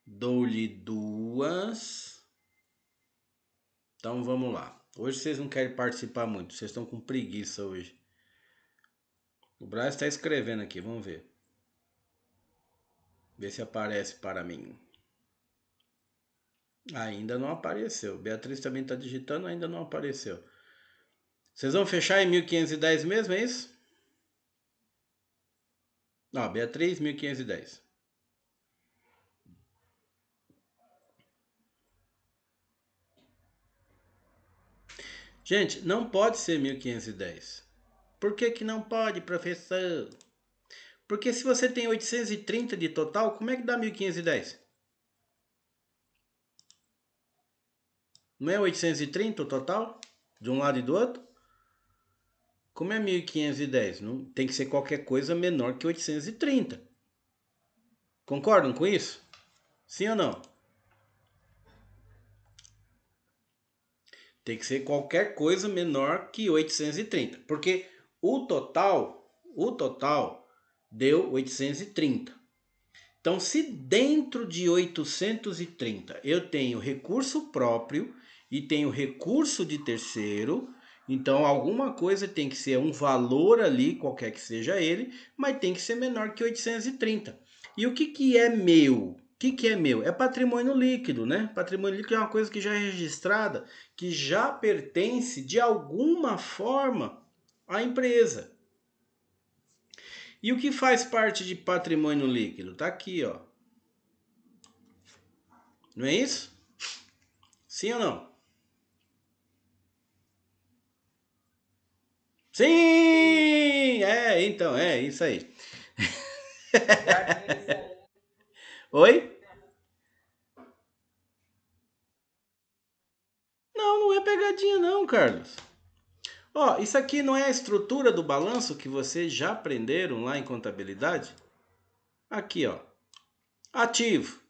dou-lhe duas. Então vamos lá. Hoje vocês não querem participar muito, vocês estão com preguiça hoje. O Braz está escrevendo aqui, vamos ver. Ver se aparece para mim. Ainda não apareceu. Beatriz também está digitando, ainda não apareceu. Vocês vão fechar em 1510 mesmo, é isso? Ó, Beatriz, 1510. Gente, não pode ser 1510. Por que que não pode, professor? Porque se você tem 830 de total, como é que dá 1510? Não é 830 o total? De um lado e do outro? Como é 1510? Não, tem que ser qualquer coisa menor que 830. Concordam com isso? Sim ou não? Tem que ser qualquer coisa menor que 830. Porque o total deu 830. Então, se dentro de 830 eu tenho recurso próprio e tenho recurso de terceiro, Então, alguma coisa tem que ser um valor ali, qualquer que seja ele, mas tem que ser menor que 830. E o que é meu? O que é meu? É patrimônio líquido, né? Patrimônio líquido é uma coisa que já é registrada, que já pertence de alguma forma à empresa. E o que faz parte de patrimônio líquido? Tá aqui, ó. Não é isso? Sim ou não? Sim! É, então, é isso aí. Oi? Não, não é pegadinha não, Carlos. Ó, isso aqui não é a estrutura do balanço que vocês já aprenderam lá em contabilidade? Aqui, ó. Ativo,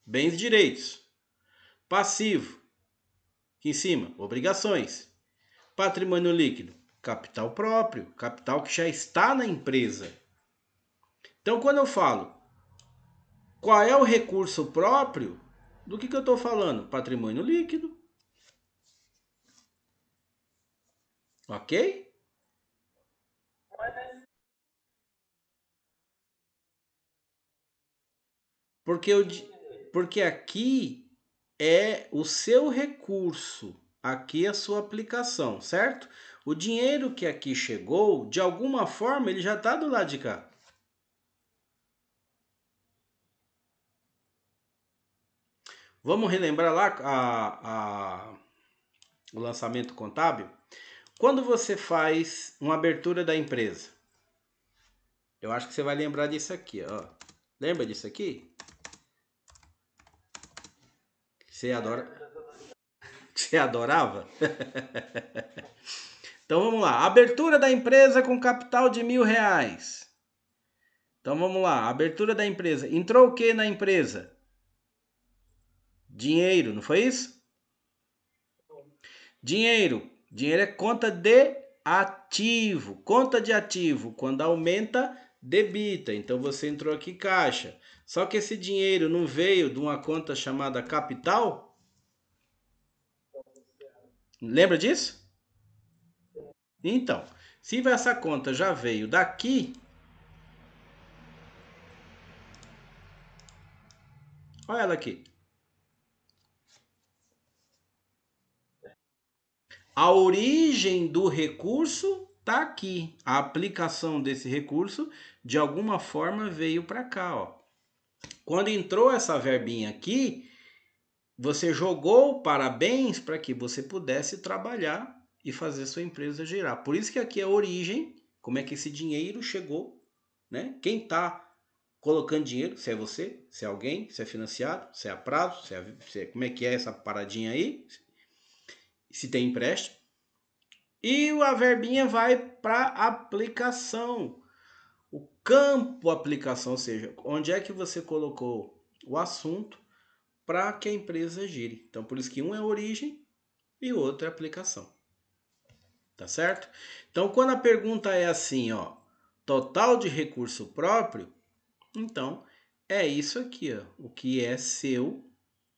bens e direitos. Passivo, aqui em cima, obrigações. Patrimônio líquido, capital próprio, capital que já está na empresa. Então, quando eu falo qual é o recurso próprio, do que eu estou falando? Patrimônio líquido, ok? Porque, porque aqui é o seu recurso, aqui é a sua aplicação, certo? O dinheiro que aqui chegou, de alguma forma, ele já está do lado de cá. Vamos relembrar lá o lançamento contábil? Quando você faz uma abertura da empresa, eu acho que você vai lembrar disso aqui, ó. Lembra disso aqui? Você adora? Você adorava? Então vamos lá. Abertura da empresa com capital de R$ 1.000. Então vamos lá. Abertura da empresa. Entrou o que na empresa? Dinheiro, não foi isso? Dinheiro. Dinheiro é conta de ativo. Conta de ativo. Quando aumenta, debita. Então você entrou aqui caixa. Só que esse dinheiro não veio de uma conta chamada capital? Lembra disso? Então, se essa conta já veio daqui, olha ela aqui. A origem do recurso está aqui. A aplicação desse recurso, de alguma forma, veio para cá. Ó. Quando entrou essa verbinha aqui, você jogou parabéns para que você pudesse trabalhar e fazer sua empresa girar. Por isso que aqui é a origem, como é que esse dinheiro chegou, né? Quem está colocando dinheiro, se é você, se é alguém, se é financiado, se é a prazo, como é que é essa paradinha aí, se tem empréstimo. E a verbinha vai para aplicação. O campo aplicação, ou seja, onde é que você colocou o assunto para que a empresa gire. Então, por isso que um é origem e o outro é aplicação. Tá certo? Então, quando a pergunta é assim, ó, total de recurso próprio, então é isso aqui, ó, o que é seu,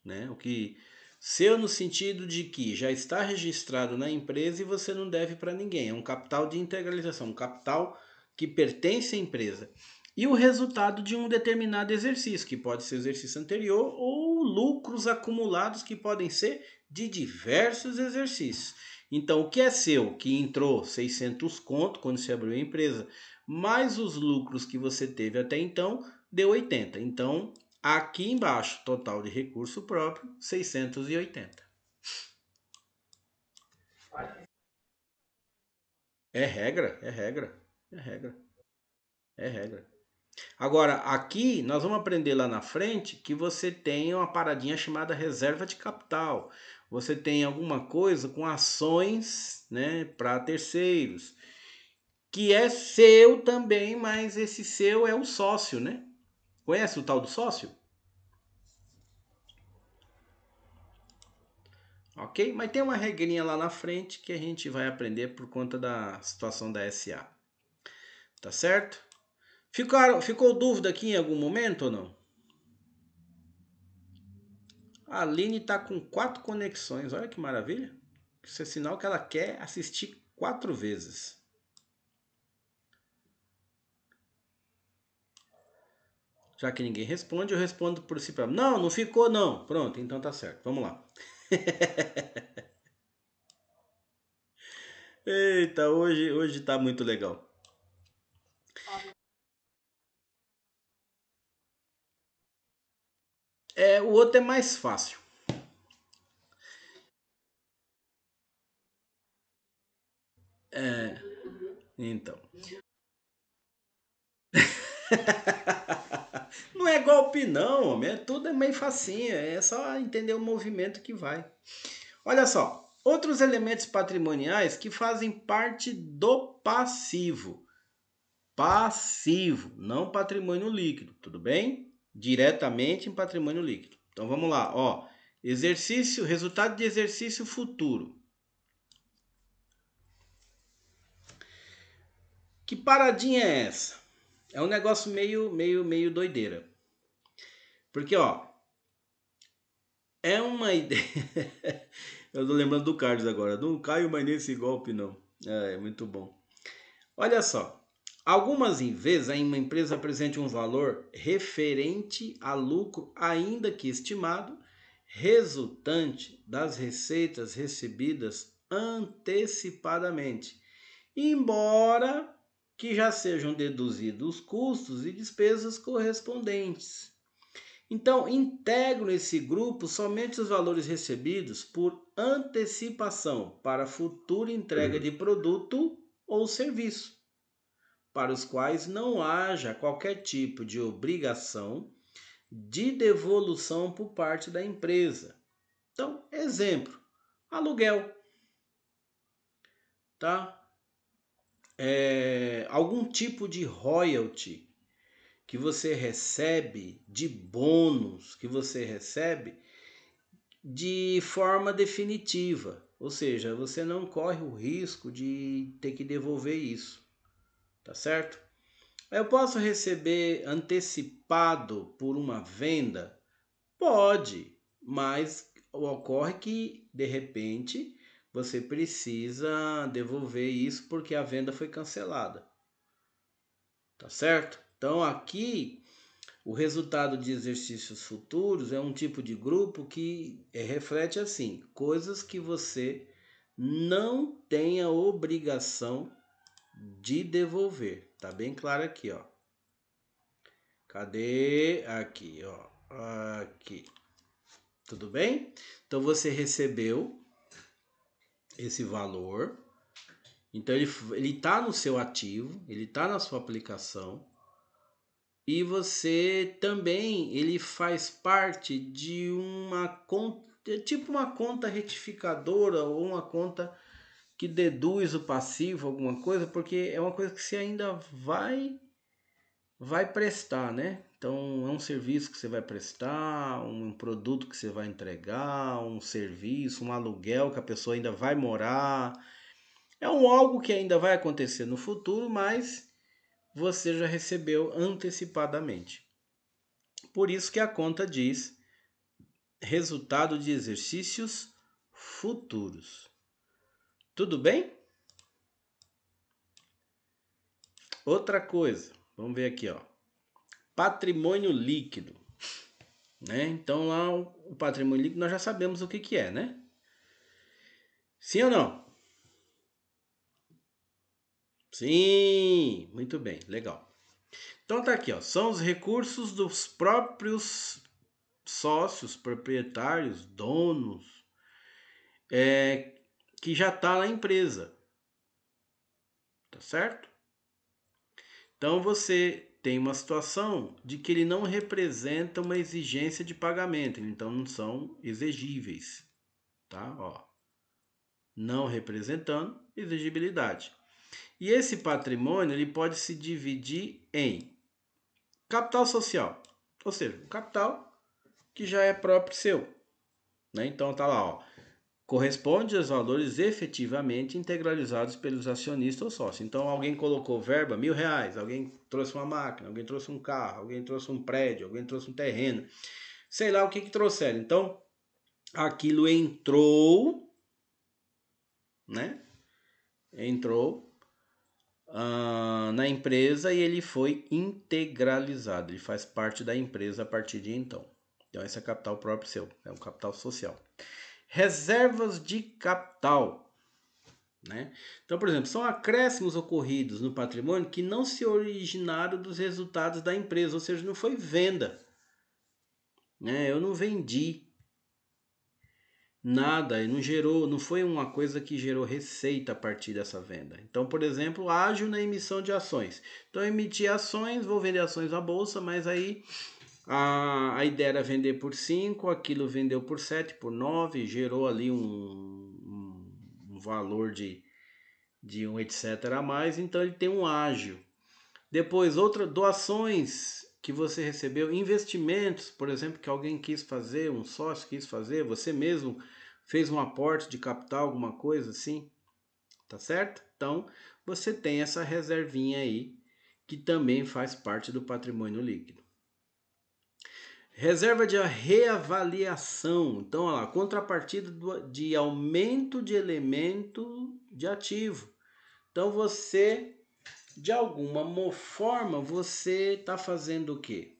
né? O que seu no sentido de que já está registrado na empresa e você não deve para ninguém. É um capital de integralização, um capital que pertence à empresa. E o resultado de um determinado exercício, que pode ser exercício anterior ou lucros acumulados que podem ser de diversos exercícios. Então, o que é seu, que entrou 600 conto quando você abriu a empresa, mais os lucros que você teve até então, deu 80. Então, aqui embaixo, total de recurso próprio, 680. É regra, é regra, é regra, é regra. Agora, aqui nós vamos aprender lá na frente que você tem uma paradinha chamada reserva de capital. Você tem alguma coisa com ações, né, para terceiros, que é seu também, mas esse seu é o sócio, né? Conhece o tal do sócio? Ok? Mas tem uma regrinha lá na frente que a gente vai aprender por conta da situação da SA. Tá certo? Ficou dúvida aqui em algum momento ou não? A Aline tá com 4 conexões, olha que maravilha. Isso é sinal que ela quer assistir 4 vezes. Já que ninguém responde, eu respondo por si próprio. Não, não ficou não. Pronto, então tá certo. Vamos lá. Eita, hoje tá muito legal. O outro é mais fácil. Então. Não é golpe não, homem. Tudo é meio facinho. É só entender o movimento que vai. Olha só. Outros elementos patrimoniais que fazem parte do passivo. Passivo, não patrimônio líquido, tudo bem? Diretamente em patrimônio líquido. Então vamos lá, ó. Exercício, resultado de exercício futuro. Que paradinha é essa? É um negócio meio doideira. Porque, ó, é uma ideia. Eu tô lembrando do Carlos agora. Não caio mais nesse golpe, não. É muito bom. Olha só. Algumas vezes uma empresa apresenta um valor referente a lucro, ainda que estimado, resultante das receitas recebidas antecipadamente, embora que já sejam deduzidos os custos e despesas correspondentes. Então, integro nesse grupo somente os valores recebidos por antecipação para futura entrega de produto ou serviço, para os quais não haja qualquer tipo de obrigação de devolução por parte da empresa. Então, exemplo, aluguel, tá? Algum tipo de royalty que você recebe, de bônus que você recebe de forma definitiva. Ou seja, você não corre o risco de ter que devolver isso, tá certo? Eu posso receber antecipado por uma venda? Pode, mas ocorre que de repente você precisa devolver isso porque a venda foi cancelada, tá certo? Então aqui o resultado de exercícios futuros é um tipo de grupo que reflete assim, coisas que você não tem a obrigação de devolver. Tá bem claro aqui, ó. Cadê? Aqui, ó. Aqui. Tudo bem? Então você recebeu esse valor. Então ele tá no seu ativo, ele tá na sua aplicação. E você também, ele faz parte de uma conta, tipo uma conta retificadora ou uma conta que deduz o passivo, alguma coisa, porque é uma coisa que você ainda vai prestar, né? Então é um serviço que você vai prestar, um produto que você vai entregar, um serviço, um aluguel que a pessoa ainda vai morar. É um algo que ainda vai acontecer no futuro, mas você já recebeu antecipadamente. Por isso que a conta diz resultado de exercícios futuros. Tudo bem? Outra coisa, vamos ver aqui, ó. Patrimônio líquido, né? Então lá o patrimônio líquido nós já sabemos o que é, né? Sim ou não? Sim, muito bem, legal. Então tá aqui, ó. São os recursos dos próprios sócios, proprietários, donos, que já tá na empresa, tá certo? Então você tem uma situação de que ele não representa uma exigência de pagamento, então não são exigíveis, tá? Ó, não representando exigibilidade. E esse patrimônio ele pode se dividir em capital social, ou seja, um capital que já é próprio seu, né? Então tá lá, ó, corresponde aos valores efetivamente integralizados pelos acionistas ou sócios. Então alguém colocou verba R$ 1.000, alguém trouxe uma máquina, alguém trouxe um carro, alguém trouxe um prédio, alguém trouxe um terreno, sei lá o que trouxeram. Então aquilo entrou né? Entrou na empresa e ele foi integralizado. Ele faz parte da empresa a partir de então. Então esse é capital próprio seu, é um capital social. Reservas de capital, né? Então, por exemplo, são acréscimos ocorridos no patrimônio que não se originaram dos resultados da empresa, ou seja, não foi venda, né? Eu não vendi nada, e não gerou, não foi uma coisa que gerou receita a partir dessa venda. Então, por exemplo, ágio na emissão de ações. Então, eu emiti ações, vou vender ações na bolsa, mas aí a ideia era vender por 5, aquilo vendeu por 7, por 9, gerou ali um valor de um etc a mais, então ele tem um ágio. Depois, outra doações que você recebeu, investimentos, por exemplo, que alguém quis fazer, um sócio quis fazer, você mesmo fez um aporte de capital, alguma coisa assim, tá certo? Então, você tem essa reservinha aí, que também faz parte do patrimônio líquido. Reserva de reavaliação. Então, olha lá, contrapartida de aumento de elemento de ativo. Então, você, de alguma forma, você está fazendo o quê?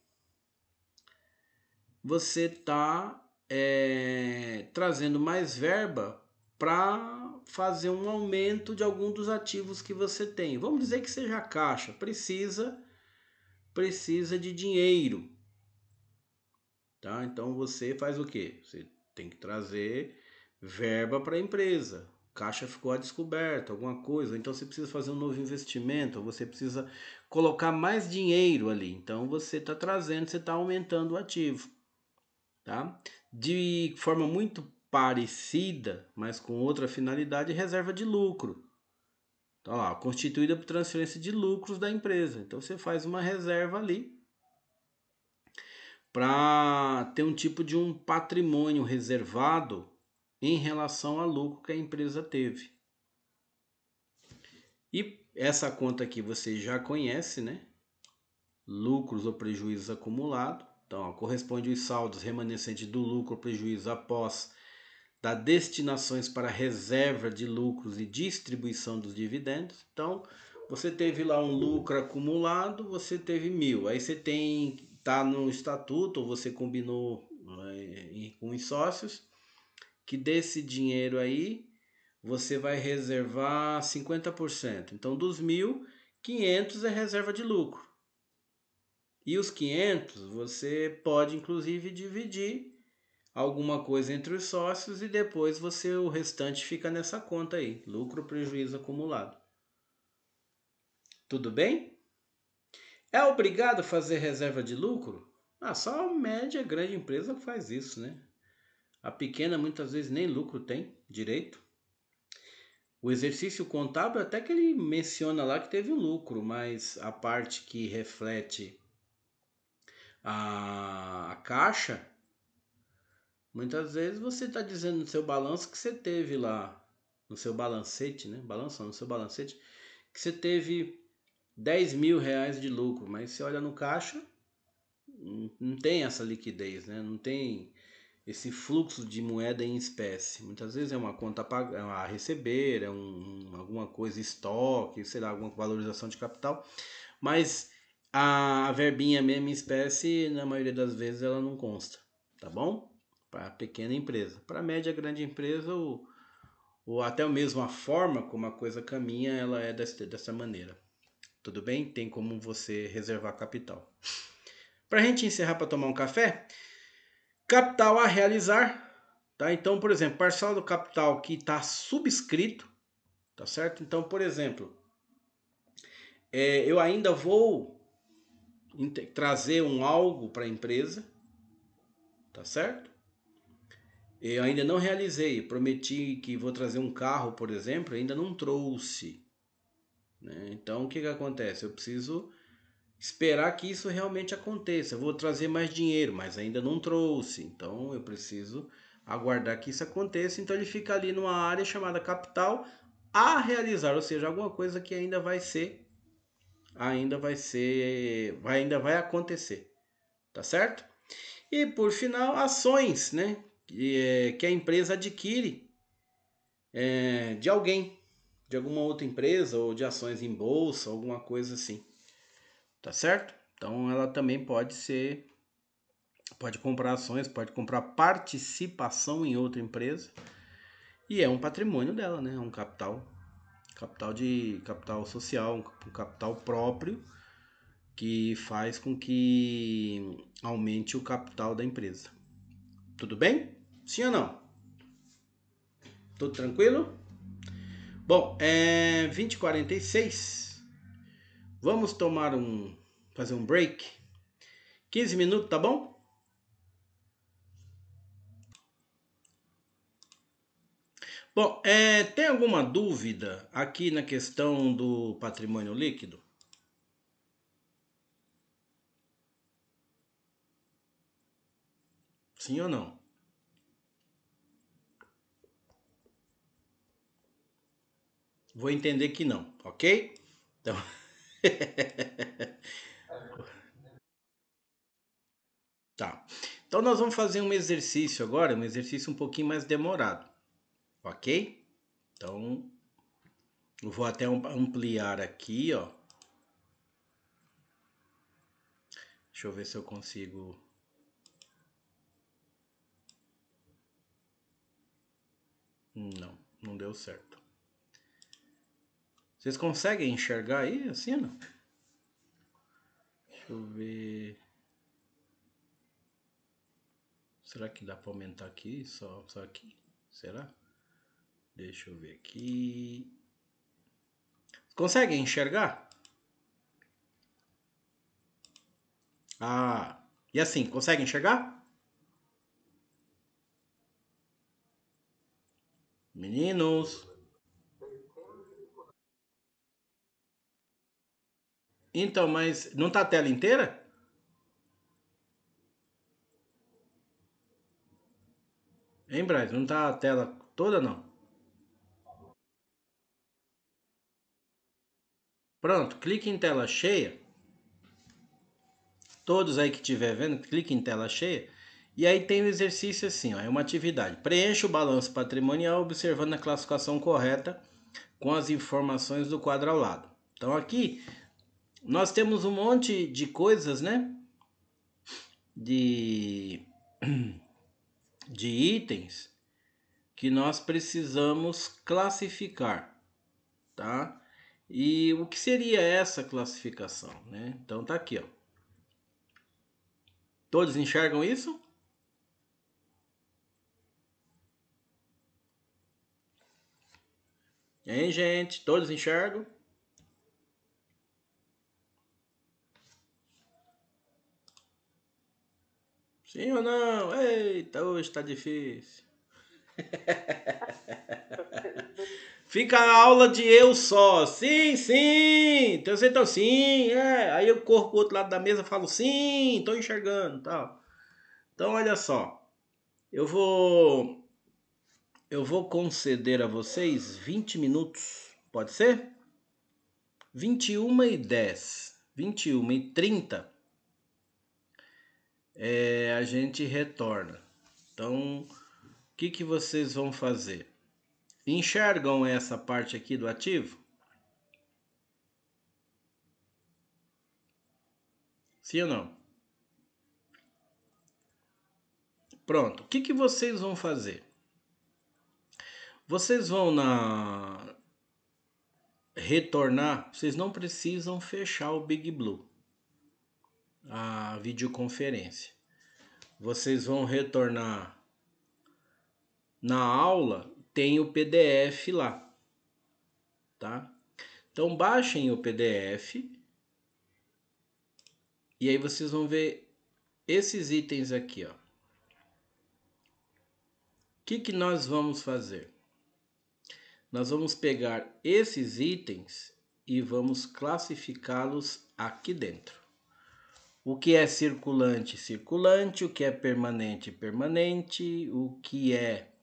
Você está trazendo mais verba para fazer um aumento de algum dos ativos que você tem. Vamos dizer que seja a caixa, precisa de dinheiro, tá? Então você faz o quê? Você tem que trazer verba para a empresa. Caixa ficou a descoberto, alguma coisa, então você precisa fazer um novo investimento, você precisa colocar mais dinheiro ali. Então você está trazendo, você está aumentando o ativo. Tá? De forma muito parecida, mas com outra finalidade, reserva de lucro. Então, ó, constituída por transferência de lucros da empresa. Então você faz uma reserva ali para ter um tipo de um patrimônio reservado em relação ao lucro que a empresa teve. E essa conta aqui você já conhece, né? Lucros ou prejuízos acumulados. Então, ó, corresponde aos saldos remanescentes do lucro ou prejuízo após da destinações para reserva de lucros e distribuição dos dividendos. Então, você teve lá um lucro acumulado, você teve 1.000. Aí você tá no estatuto, ou você combinou com os sócios, que desse dinheiro aí você vai reservar 50%. Então, dos 1.000, 500 é reserva de lucro. E os 500 você pode inclusive dividir alguma coisa entre os sócios e depois o restante fica nessa conta aí, lucro, prejuízo acumulado. Tudo bem? É obrigado a fazer reserva de lucro? Só a média grande empresa faz isso, né? A pequena muitas vezes nem lucro tem direito. O exercício contábil até que ele menciona lá que teve um lucro, mas a parte que reflete a caixa, muitas vezes você está dizendo no seu balanço que você teve lá, no seu balancete, né? Balanço no seu balancete, que você teve 10 mil reais de lucro, mas você olha no caixa, não tem essa liquidez, né? Não tem esse fluxo de moeda em espécie. Muitas vezes é uma conta a receber, é alguma coisa estoque, sei lá, alguma valorização de capital, mas a verbinha mesmo em espécie, na maioria das vezes, ela não consta, tá bom? Para pequena empresa. Para média, grande empresa, ou até mesmo a forma como a coisa caminha, ela é dessa maneira. Tudo bem? Tem como você reservar capital. Para a gente encerrar para tomar um café, capital a realizar, tá? Então, por exemplo, parcela do capital que está subscrito, tá certo? Então, por exemplo, eu ainda vou trazer algo para a empresa, tá certo? Eu ainda não realizei, prometi que vou trazer um carro, por exemplo, ainda não trouxe, né? Então, o que acontece? Eu preciso esperar que isso realmente aconteça. Eu vou trazer mais dinheiro, mas ainda não trouxe. Então eu preciso aguardar que isso aconteça. Então ele fica ali numa área chamada capital a realizar, ou seja, alguma coisa que ainda vai acontecer, tá certo? E por final, ações, né? Que a empresa adquire de alguém, de alguma outra empresa ou de ações em bolsa, alguma coisa assim. Tá certo? Então ela também pode comprar ações, pode comprar participação em outra empresa e é um patrimônio dela, né? É um capital social, um capital próprio que faz com que aumente o capital da empresa. Tudo bem? Sim ou não? Tudo tranquilo? Bom, 20h46. Vamos fazer um break. 15 minutos, tá bom? Bom, tem alguma dúvida aqui na questão do patrimônio líquido? Sim ou não? Vou entender que não, ok? Então, tá. Então nós vamos fazer um exercício agora, um exercício um pouquinho mais demorado, ok? Então, eu vou até ampliar aqui, ó. Deixa eu ver se eu consigo. Não, não deu certo. Vocês conseguem enxergar aí assim, não? Deixa eu ver. Será que dá para aumentar aqui? Só aqui? Será? Deixa eu ver aqui. Conseguem enxergar? Ah, e assim, conseguem enxergar? Meninos. Então, mas não tá a tela inteira? Hein, Braz? Não tá a tela toda, não? Pronto, clique em tela cheia. Todos aí que estiver vendo, clique em tela cheia. E aí tem o exercício assim, ó, é uma atividade. Preencha o balanço patrimonial observando a classificação correta com as informações do quadro ao lado. Então aqui nós temos um monte de coisas, né? De, de itens que nós precisamos classificar, tá? E o que seria essa classificação, né? Então tá aqui, ó. Todos enxergam isso? Hein, gente? Todos enxergam? Sim ou não? Eita, hoje tá difícil. Fica a aula de eu só. Sim, sim. Então você tá sim, Aí eu corro pro outro lado da mesa e falo sim, tô enxergando, tal. Então olha só. Eu vou eu vou conceder a vocês 20 minutos. Pode ser? 21h10, 21h30, a gente retorna. Então, o que vocês vão fazer? Enxergam essa parte aqui do ativo? Sim ou não? Pronto. O que vocês vão fazer? Vocês vão retornar, vocês não precisam fechar o Big Blue, a videoconferência. Vocês vão retornar na aula, tem o PDF lá, tá? Então baixem o PDF e aí vocês vão ver esses itens aqui, ó. O que nós vamos fazer? Nós vamos pegar esses itens e vamos classificá-los aqui dentro. O que é circulante, circulante, o que é permanente, permanente, o que é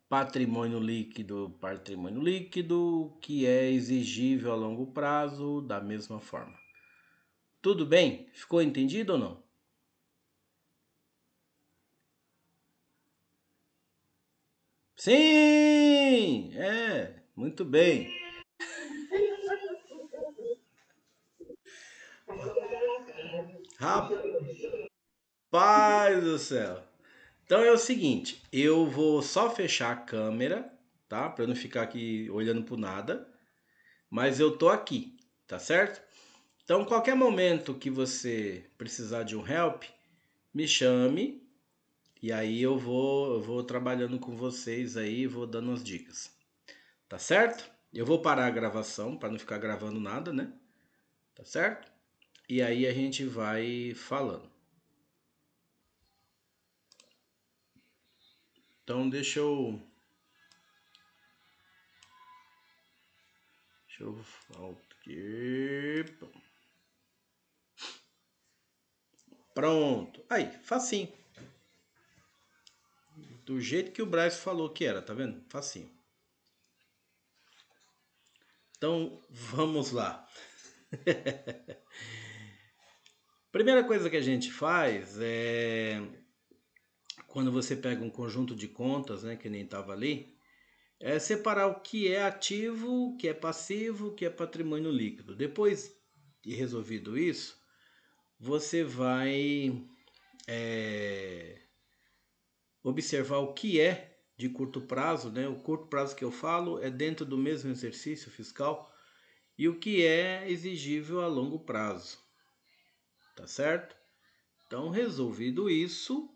patrimônio líquido, patrimônio líquido, o que é exigível a longo prazo, da mesma forma. Tudo bem? Ficou entendido ou não? Sim! bem, muito bem. Rapaz do céu. Então é o seguinte, eu vou só fechar a câmera, tá? Para eu não ficar aqui olhando pro nada, mas eu tô aqui, tá certo? Então qualquer momento que você precisar de um help, me chame e aí eu vou trabalhando com vocês aí, vou dando as dicas. Tá certo? Eu vou parar a gravação para não ficar gravando nada, né? Tá certo? E aí a gente vai falando. Então deixa eu aqui. Pronto. Aí, facinho. Do jeito que o Braz falou que era, tá vendo? Facinho. Então, vamos lá. Primeira coisa que a gente faz é quando você pega um conjunto de contas, né, que nem estava ali, é separar o que é ativo, o que é passivo, o que é patrimônio líquido. Depois de resolvido isso, você vai observar o que é de curto prazo, né? O curto prazo que eu falo é dentro do mesmo exercício fiscal e o que é exigível a longo prazo, tá certo? Então, resolvido isso,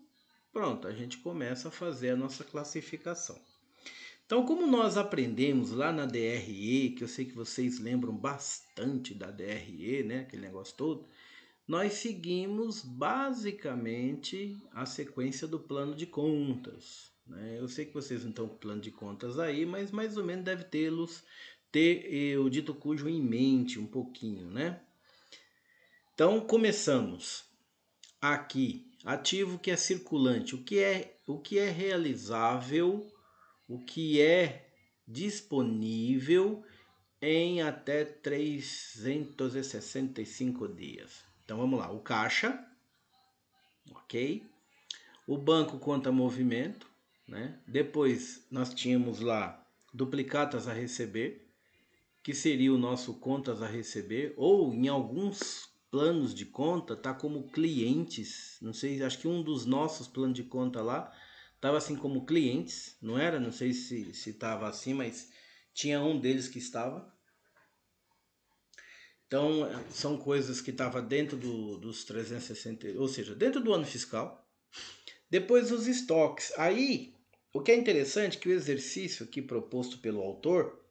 pronto, a gente começa a fazer a nossa classificação. Então, como nós aprendemos lá na DRE, que eu sei que vocês lembram bastante da DRE, né, aquele negócio todo, nós seguimos basicamente a sequência do plano de contas, né? Eu sei que vocês não estão com plano de contas aí, mas mais ou menos deve ter o dito cujo em mente um pouquinho, né? Então, começamos aqui, ativo que é circulante, o que é realizável, o que é disponível em até 365 dias. Então vamos lá, o caixa, ok? O banco conta movimento, né? Depois nós tínhamos lá duplicatas a receber, que seria o nosso contas a receber, ou em alguns planos de conta tá como clientes, não sei, acho que um dos nossos planos de conta lá estava assim como clientes, não era? Não sei se estava assim, mas tinha um deles que estava. Então, são coisas que estavam dentro dos 360, ou seja, dentro do ano fiscal. Depois os estoques. Aí, o que é interessante é que o exercício aqui proposto pelo autor,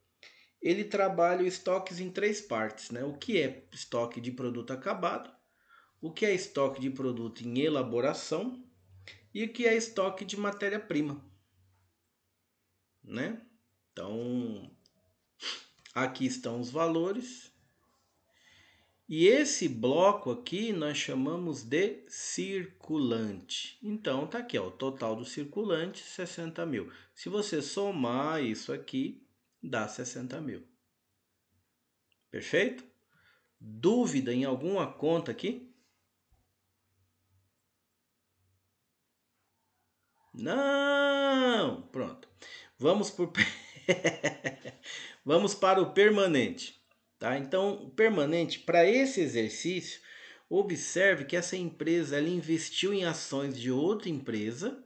ele trabalha os estoques em três partes, né? O que é estoque de produto acabado, o que é estoque de produto em elaboração e o que é estoque de matéria-prima, né? Então, aqui estão os valores. E esse bloco aqui nós chamamos de circulante. Então tá aqui, ó, o total do circulante 60 mil. Se você somar isso aqui, dá 60 mil. Perfeito? Dúvida em alguma conta aqui? Não! Pronto. Vamos por Vamos para o permanente, tá? Então, o permanente para esse exercício, observe que essa empresa ela investiu em ações de outra empresa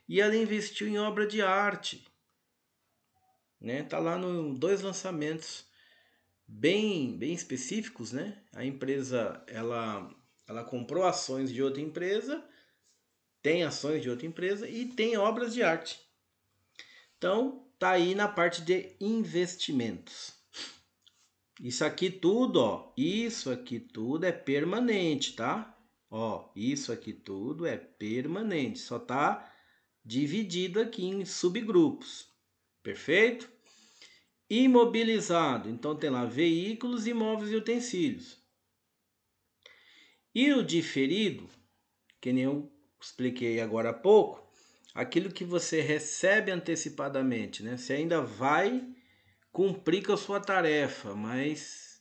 e ela investiu em obra de arte, né? Tá lá no dois lançamentos bem específicos, né? A empresa ela comprou ações de outra empresa, tem ações de outra empresa e tem obras de arte. Então, tá aí na parte de investimentos. Isso aqui tudo, ó, isso aqui tudo é permanente, tá? Ó, isso aqui tudo é permanente, só tá dividido aqui em subgrupos. Perfeito? Imobilizado, então tem lá veículos, imóveis e utensílios. E o diferido, que nem eu expliquei agora há pouco, aquilo que você recebe antecipadamente, né? Você ainda vai cumprir com a sua tarefa, mas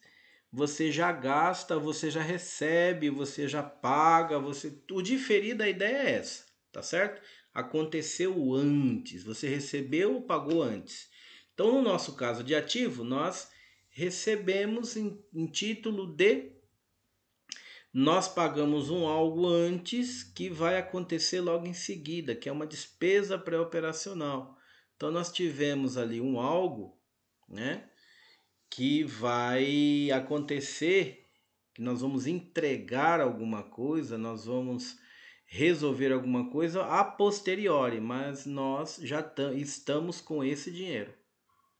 você já gasta, você já recebe, você já paga, o diferido, a ideia é essa, tá certo? Aconteceu antes, você recebeu ou pagou antes. Então, no nosso caso de ativo, nós recebemos em título de nós pagamos um algo antes que vai acontecer logo em seguida, que é uma despesa pré-operacional. Então nós tivemos ali um algo, né, que vai acontecer, que nós vamos entregar alguma coisa, nós vamos resolver alguma coisa a posteriori, mas nós já estamos com esse dinheiro,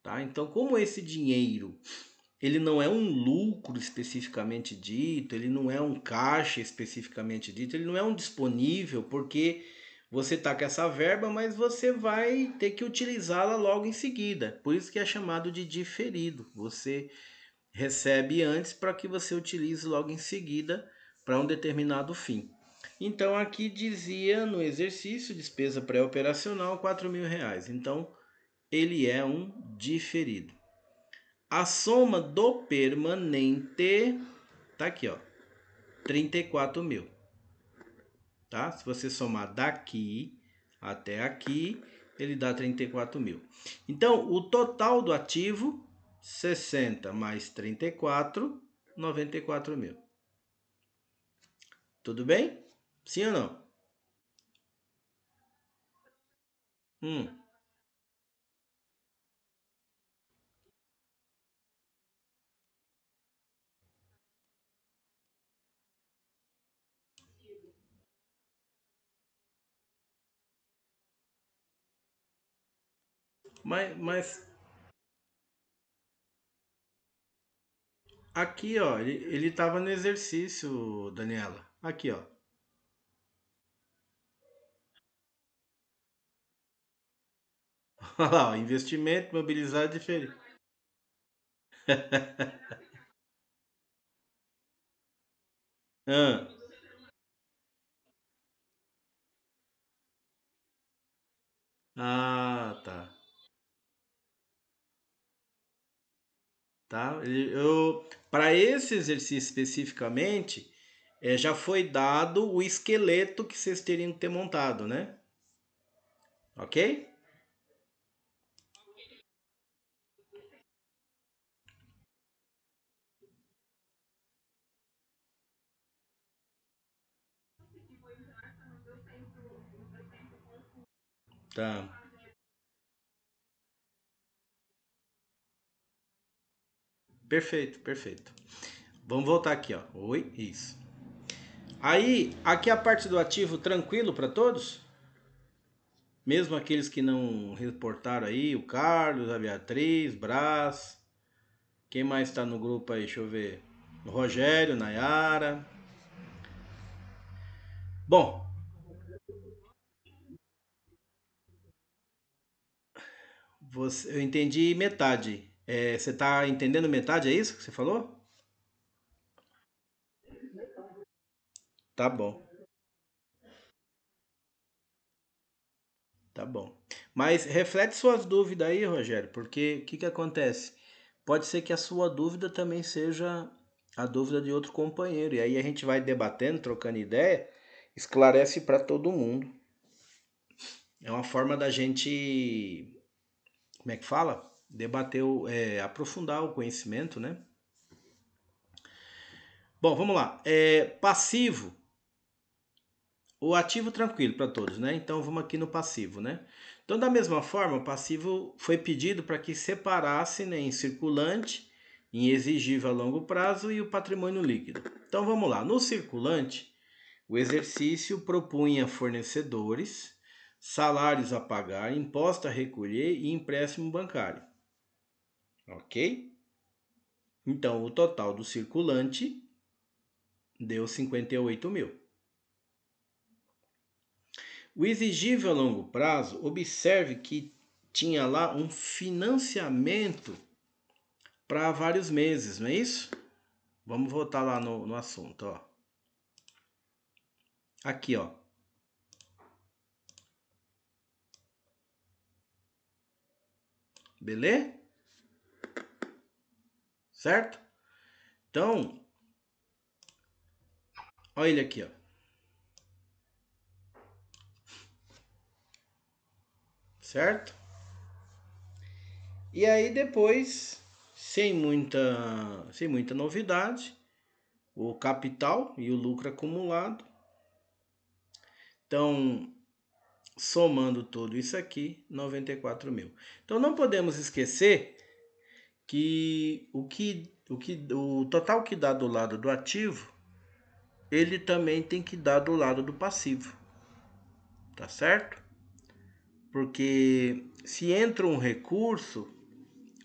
tá? Então, como esse dinheiro ele não é um lucro especificamente dito, ele não é um caixa especificamente dito, ele não é um disponível, porque você está com essa verba, mas você vai ter que utilizá-la logo em seguida. Por isso que é chamado de diferido. Você recebe antes para que você utilize logo em seguida para um determinado fim. Então aqui dizia no exercício despesa pré-operacional R$ 4.000. Então ele é um diferido. A soma do permanente tá aqui, ó, 34.000, tá? Se você somar daqui até aqui, ele dá 34.000. Então, o total do ativo, 60 mais 34, 94.000. Tudo bem? Sim ou não? Hum. Mas aqui, ó, ele tava no exercício, Daniela. Aqui, ó. Olha lá, ó, investimento mobilizado diferente. Ah, tá. Tá? Para esse exercício especificamente, já foi dado o esqueleto que vocês teriam que ter montado, né? Ok? Tá. Perfeito, perfeito. Vamos voltar aqui, ó. Oi, isso. Aí, aqui a parte do ativo tranquilo para todos? Mesmo aqueles que não reportaram aí, o Carlos, a Beatriz, Brás. Quem mais está no grupo aí? Deixa eu ver. O Rogério, Nayara. Bom, eu entendi metade. Você está entendendo metade, é isso que você falou? Tá bom, tá bom. Mas reflete suas dúvidas aí, Rogério, porque o que acontece? Pode ser que a sua dúvida também seja a dúvida de outro companheiro. E aí a gente vai debatendo, trocando ideia, esclarece para todo mundo. É uma forma da gente, como é que fala? Debater, aprofundar o conhecimento, né? Bom, vamos lá. Passivo. O ativo tranquilo para todos, né? Então vamos aqui no passivo, né? Então da mesma forma, o passivo foi pedido para que separasse, né, em circulante, em exigível a longo prazo e o patrimônio líquido. Então vamos lá. No circulante, o exercício propunha fornecedores, salários a pagar, imposto a recolher e empréstimo bancário. Ok? Então o total do circulante deu 58.000. O exigível a longo prazo, observe que tinha lá um financiamento para vários meses, não é isso? Vamos voltar lá no assunto, ó. Aqui, ó. Beleza? Certo? Então, olha ele aqui, ó. Certo? E aí depois, sem muita novidade, o capital e o lucro acumulado. Então, somando tudo isso aqui, 94 mil. Então não podemos esquecer que o total que dá do lado do ativo, ele também tem que dar do lado do passivo, tá certo? Porque se entra um recurso,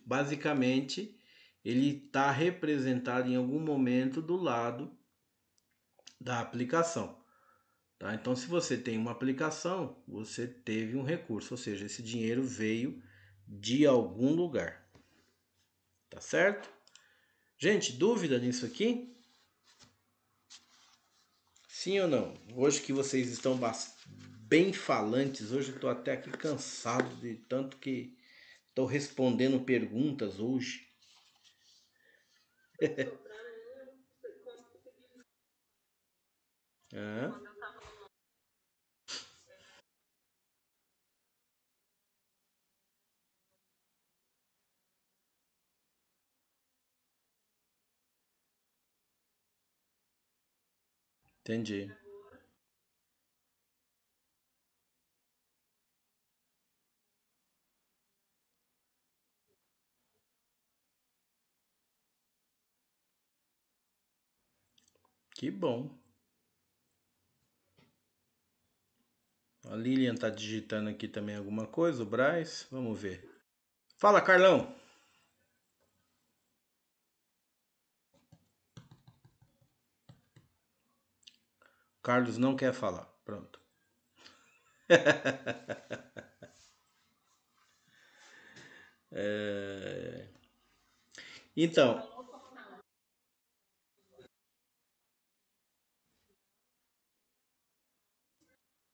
basicamente ele está representado em algum momento do lado da aplicação. Tá? Então, se você tem uma aplicação, você teve um recurso, ou seja, esse dinheiro veio de algum lugar. Tá certo? Gente, dúvida nisso aqui? Sim ou não? Hoje que vocês estão bem falantes, hoje eu estou até aqui cansado de tanto que estou respondendo perguntas hoje. Ah, entendi. Que bom. A Lilian tá digitando aqui também alguma coisa, o Braz. Vamos ver. Fala, Carlão. Carlos não quer falar. Pronto. É... Então,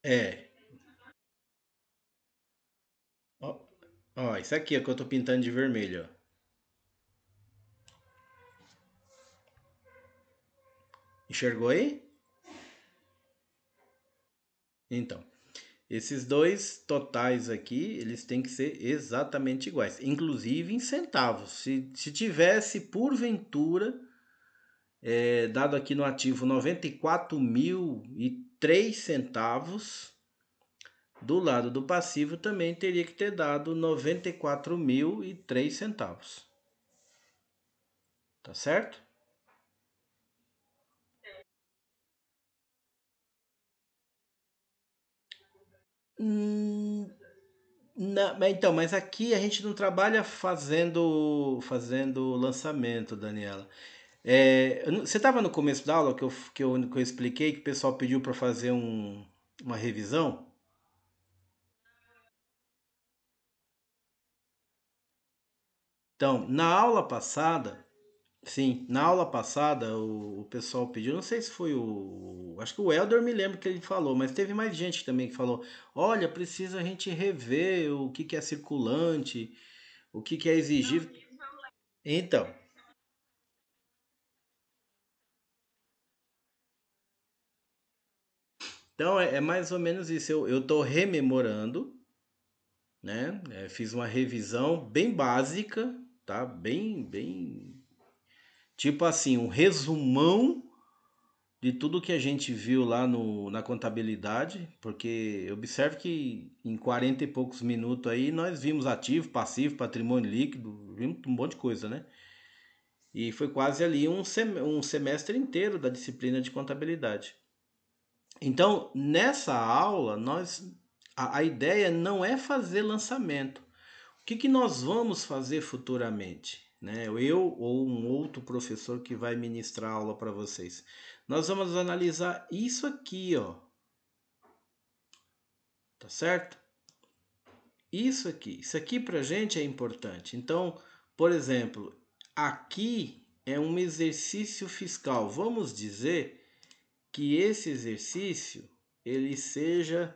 é. Ó, ó, isso aqui é que eu tô pintando de vermelho, ó. Enxergou aí? Então, esses dois totais aqui, eles têm que ser exatamente iguais, inclusive em centavos. Se tivesse, porventura, dado aqui no ativo 94.003 centavos, do lado do passivo também teria que ter dado 94.003 centavos. Tá certo? Hum, então, mas aqui a gente não trabalha fazendo lançamento, Daniela. Você estava no começo da aula que eu expliquei que o pessoal pediu para fazer uma revisão? Então, na aula passada, sim, na aula passada o pessoal pediu, não sei se foi acho que o Elder me lembro que ele falou, mas teve mais gente também que falou, olha, precisa a gente rever o que é circulante, o que é exigível. Então, então é mais ou menos isso. Eu tô rememorando, né? Fiz uma revisão bem básica, tá? Bem, tipo assim, um resumão de tudo que a gente viu lá na contabilidade, porque observe que em 40 e poucos minutos aí nós vimos ativo, passivo, patrimônio líquido, vimos um monte de coisa, né? E foi quase ali um semestre inteiro da disciplina de contabilidade. Então, nessa aula, a ideia não é fazer lançamento. O que nós vamos fazer futuramente? Né? Eu ou um outro professor que vai ministrar aula para vocês. Nós vamos analisar isso aqui, ó. Tá certo? Isso aqui. Isso aqui para gente é importante. Então, por exemplo, aqui é um exercício fiscal. Vamos dizer que esse exercício ele seja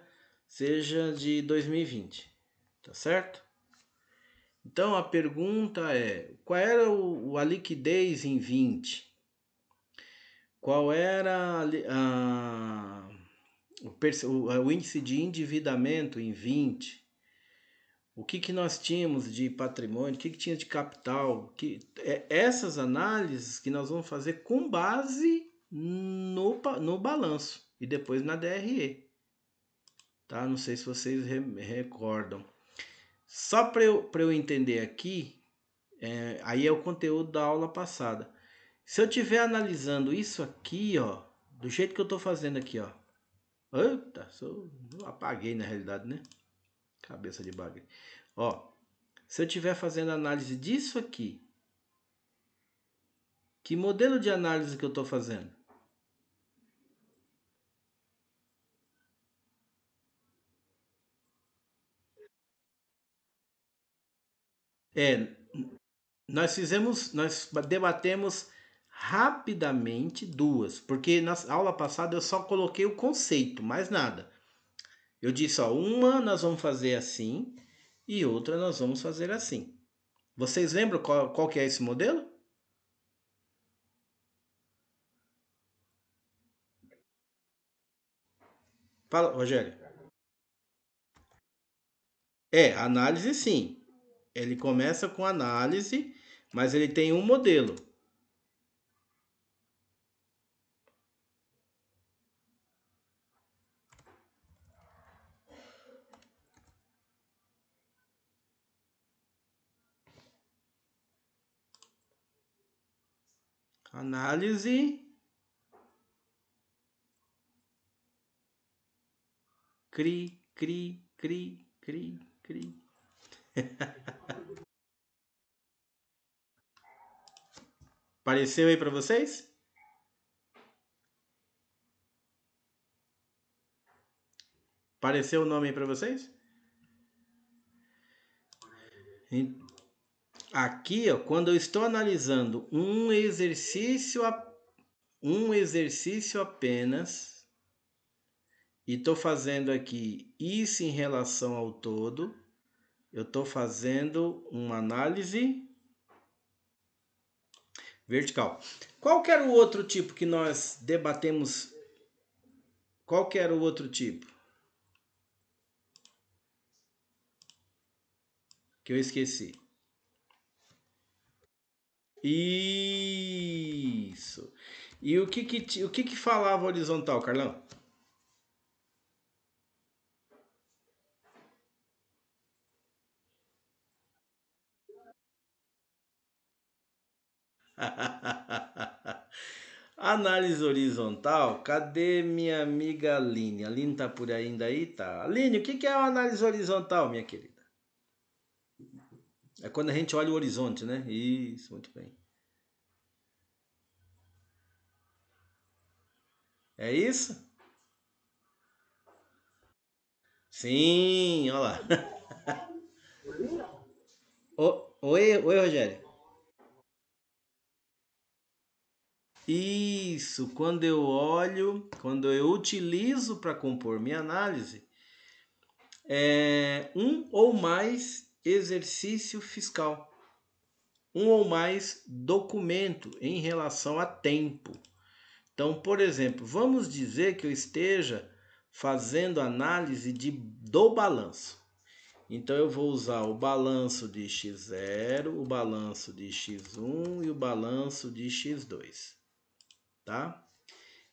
de 2020, tá certo? Então a pergunta é: qual era a liquidez em 20? Qual era o índice de endividamento em 20? o que, que nós tínhamos de patrimônio, o que, que tinha de capital, essas análises que nós vamos fazer com base no balanço e depois na DRE. Tá? Não sei se vocês recordam. Só para eu entender aqui, aí é o conteúdo da aula passada. Se eu estiver analisando isso aqui, ó, do jeito que eu estou fazendo aqui, ó. Eita, eu apaguei na realidade, né? Cabeça de bagre. Ó, se eu estiver fazendo análise disso aqui, que modelo de análise que eu estou fazendo? É, nós debatemos rapidamente duas, porque na aula passada eu só coloquei o conceito, mais nada. Eu disse, ó, uma nós vamos fazer assim e outra nós vamos fazer assim. Vocês lembram qual que é esse modelo? Fala, Rogério. Análise sim. Ele começa com análise, mas ele tem um modelo. Análise, cri, cri, cri, cri, cri. Apareceu aí para vocês? Apareceu o nome aí para vocês? Aqui, ó, quando eu estou analisando um exercício apenas e estou fazendo aqui isso em relação ao todo, eu estou fazendo uma análise vertical. Qual que era o outro tipo que nós debatemos? Qual que era o outro tipo? Que eu esqueci. Isso. E o que falava horizontal, Carlão? Análise horizontal. Cadê minha amiga Aline? Aline tá por aí ainda aí? Tá. Aline, o que é uma análise horizontal, minha querida? É quando a gente olha o horizonte, né? Isso, muito bem. É isso? Sim, olha lá. Oi, Rogério. Isso, quando eu utilizo para compor minha análise, um ou mais exercício fiscal, um ou mais documento em relação a tempo. Então, por exemplo, vamos dizer que eu esteja fazendo análise do balanço. Então, eu vou usar o balanço de X0, o balanço de X1 e o balanço de X2, tá?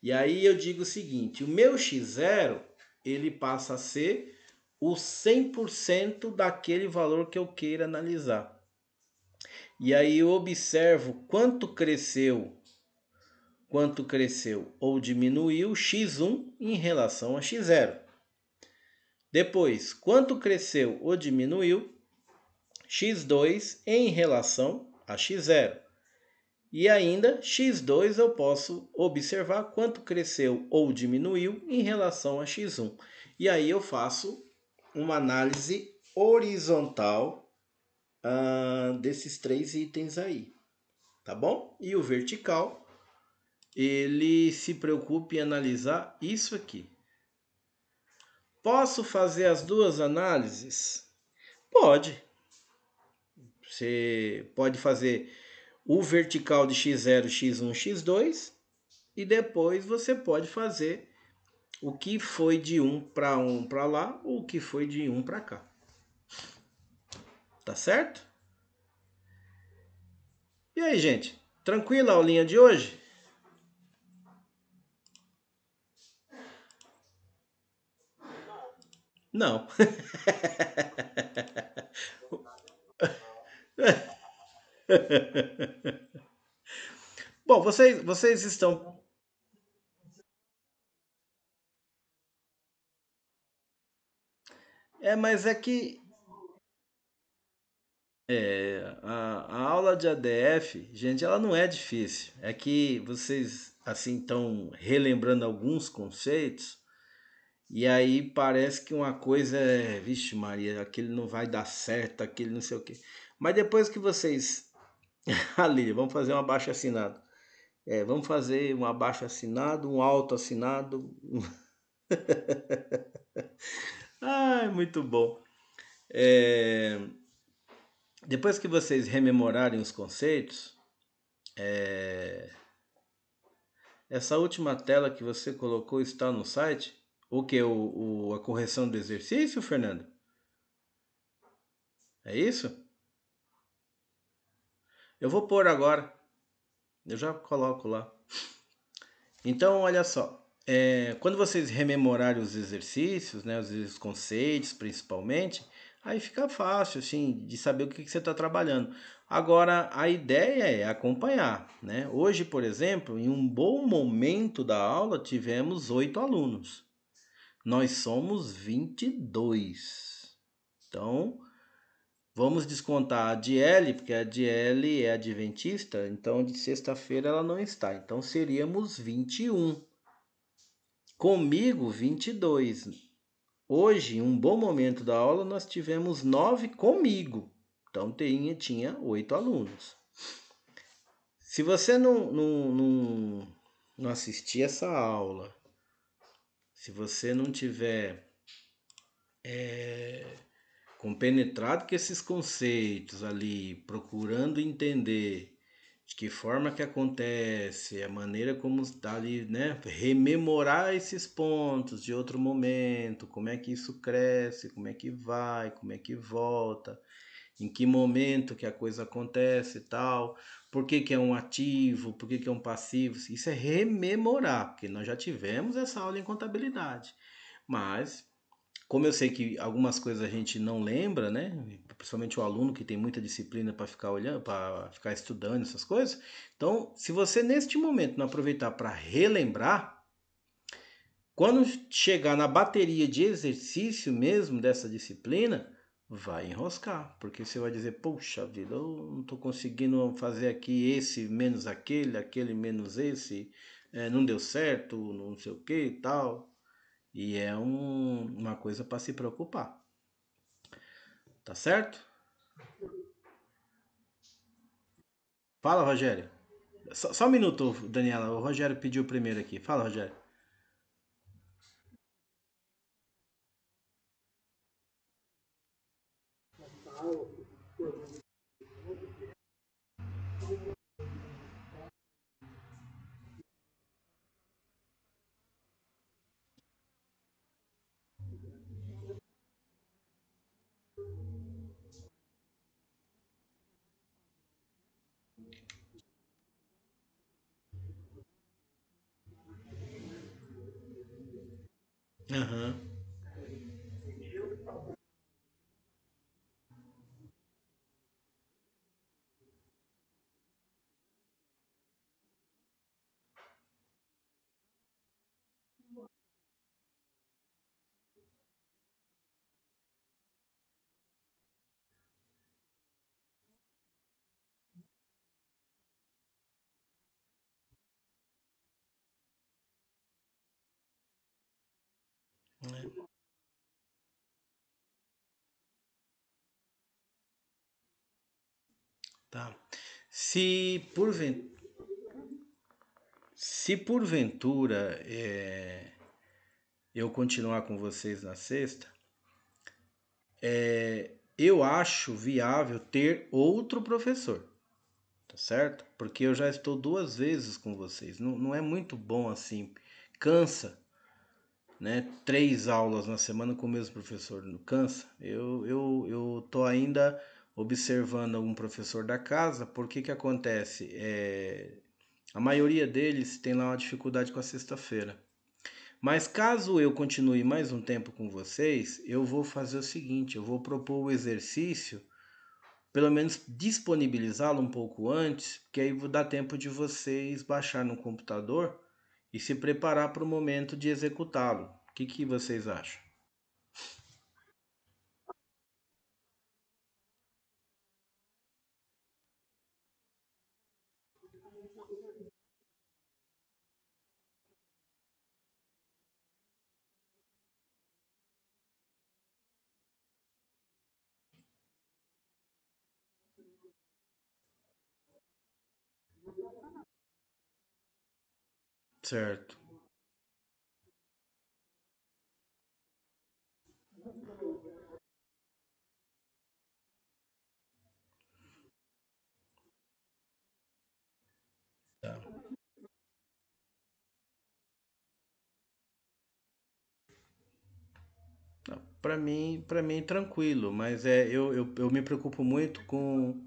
E aí eu digo o seguinte, o meu X0, ele passa a ser o 100% daquele valor que eu queira analisar. E aí eu observo quanto cresceu ou diminuiu X1 em relação a X0. Depois, quanto cresceu ou diminuiu X2 em relação a X0. E ainda X2 eu posso observar quanto cresceu ou diminuiu em relação a X1. E aí eu faço uma análise horizontal desses três itens aí, tá bom? E o vertical, ele se preocupa em analisar isso aqui. Posso fazer as duas análises? Pode. Você pode fazer o vertical de x0, x1, x2 e depois você pode fazer o que foi de um para lá ou o que foi de um para cá. Tá certo? E aí, gente? Tranquila a aulinha de hoje? Não. Bom, vocês estão. É, mas é que a aula de ADF, gente, ela não é difícil. É que vocês, assim, estão relembrando alguns conceitos e aí parece que uma coisa é, vixe Maria, aquele não vai dar certo, aquele não sei o quê. Mas depois que vocês. Ali, vamos fazer um abaixo assinado. É, vamos fazer um abaixo assinado, um alto assinado. Ai, muito bom. É, depois que vocês rememorarem os conceitos, essa última tela que você colocou está no site? O que? A correção do exercício, Fernando? É isso? Eu vou pôr agora. Eu já coloco lá. Então, olha só. Quando vocês rememorarem os exercícios, né, os conceitos principalmente, aí fica fácil assim, de saber o que você está trabalhando. Agora, a ideia é acompanhar. Né? Hoje, por exemplo, em um bom momento da aula, tivemos 8 alunos. Nós somos 22. Então, vamos descontar a Diele, porque a Diele é adventista, então de sexta-feira ela não está. Então seríamos 21. Comigo, 22. Hoje, em um bom momento da aula, nós tivemos 9 comigo. Então tinha 8 alunos. Se você não assistir essa aula, se você não tiver compenetrado com esses conceitos ali, procurando entender de que forma que acontece, a maneira como está ali, né? Rememorar esses pontos de outro momento, como é que isso cresce, como é que vai, como é que volta, em que momento que a coisa acontece e tal, por que, que é um ativo, por que, que é um passivo. Isso é rememorar, porque nós já tivemos essa aula em contabilidade. Mas como eu sei que algumas coisas a gente não lembra, né? Principalmente o aluno que tem muita disciplina para ficar olhando, para ficar estudando essas coisas. Então, se você neste momento não aproveitar para relembrar, quando chegar na bateria de exercício mesmo dessa disciplina, vai enroscar, porque você vai dizer, poxa vida, eu não estou conseguindo fazer aqui esse menos aquele, aquele menos esse, não deu certo, não sei o que e tal. E é uma coisa para se preocupar. Tá certo? Fala, Rogério. Só um minuto, Daniela. O Rogério pediu primeiro aqui. Fala, Rogério. Aham. Tá. Se porventura, se porventura eu continuar com vocês na sexta, eu acho viável ter outro professor, tá certo? Porque eu já estou 2 vezes com vocês. Não, não é muito bom assim. Cansa, né? 3 aulas na semana com o mesmo professor, não cansa. Eu tô ainda observando algum professor da casa, porque que acontece? A maioria deles tem lá uma dificuldade com a sexta-feira. Mas caso eu continue mais um tempo com vocês, eu vou fazer o seguinte: eu vou propor o exercício, pelo menos disponibilizá-lo um pouco antes, que aí vou dar tempo de vocês baixar no computador e se preparar para o momento de executá-lo. O que vocês acham? Certo. Tá. Para mim tranquilo, mas eu me preocupo muito com.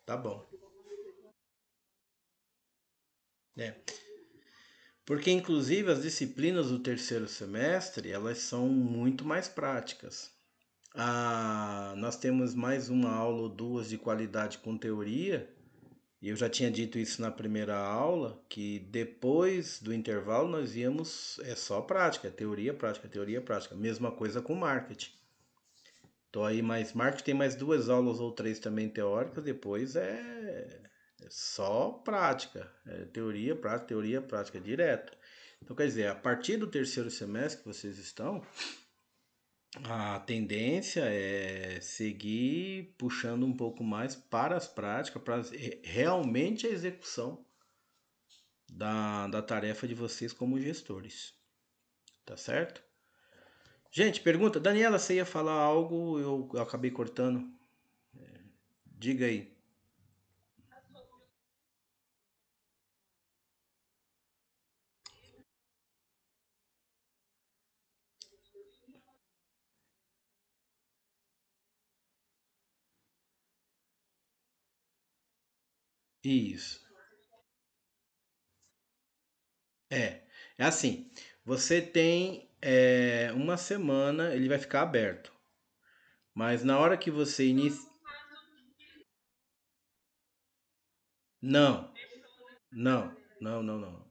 Tá bom. É. Porque inclusive as disciplinas do terceiro semestre, elas são muito mais práticas. Nós temos mais uma aula ou duas de qualidade com teoria, e eu já tinha dito isso na primeira aula, que depois do intervalo nós íamos, é só prática, teoria, prática, teoria, prática. Mesma coisa com marketing. Tô aí mais marketing, tem mais duas aulas ou três também teóricas, depois é só prática, teoria, prática, direto. Então, quer dizer, a partir do terceiro semestre que vocês estão, a tendência é seguir puxando um pouco mais para as práticas, para realmente a execução da tarefa de vocês como gestores. Tá certo? Gente, pergunta, Daniela, você ia falar algo, eu acabei cortando. Diga aí. Isso. É. É assim. Você tem uma semana, ele vai ficar aberto. Mas na hora que você inicia. Não, não.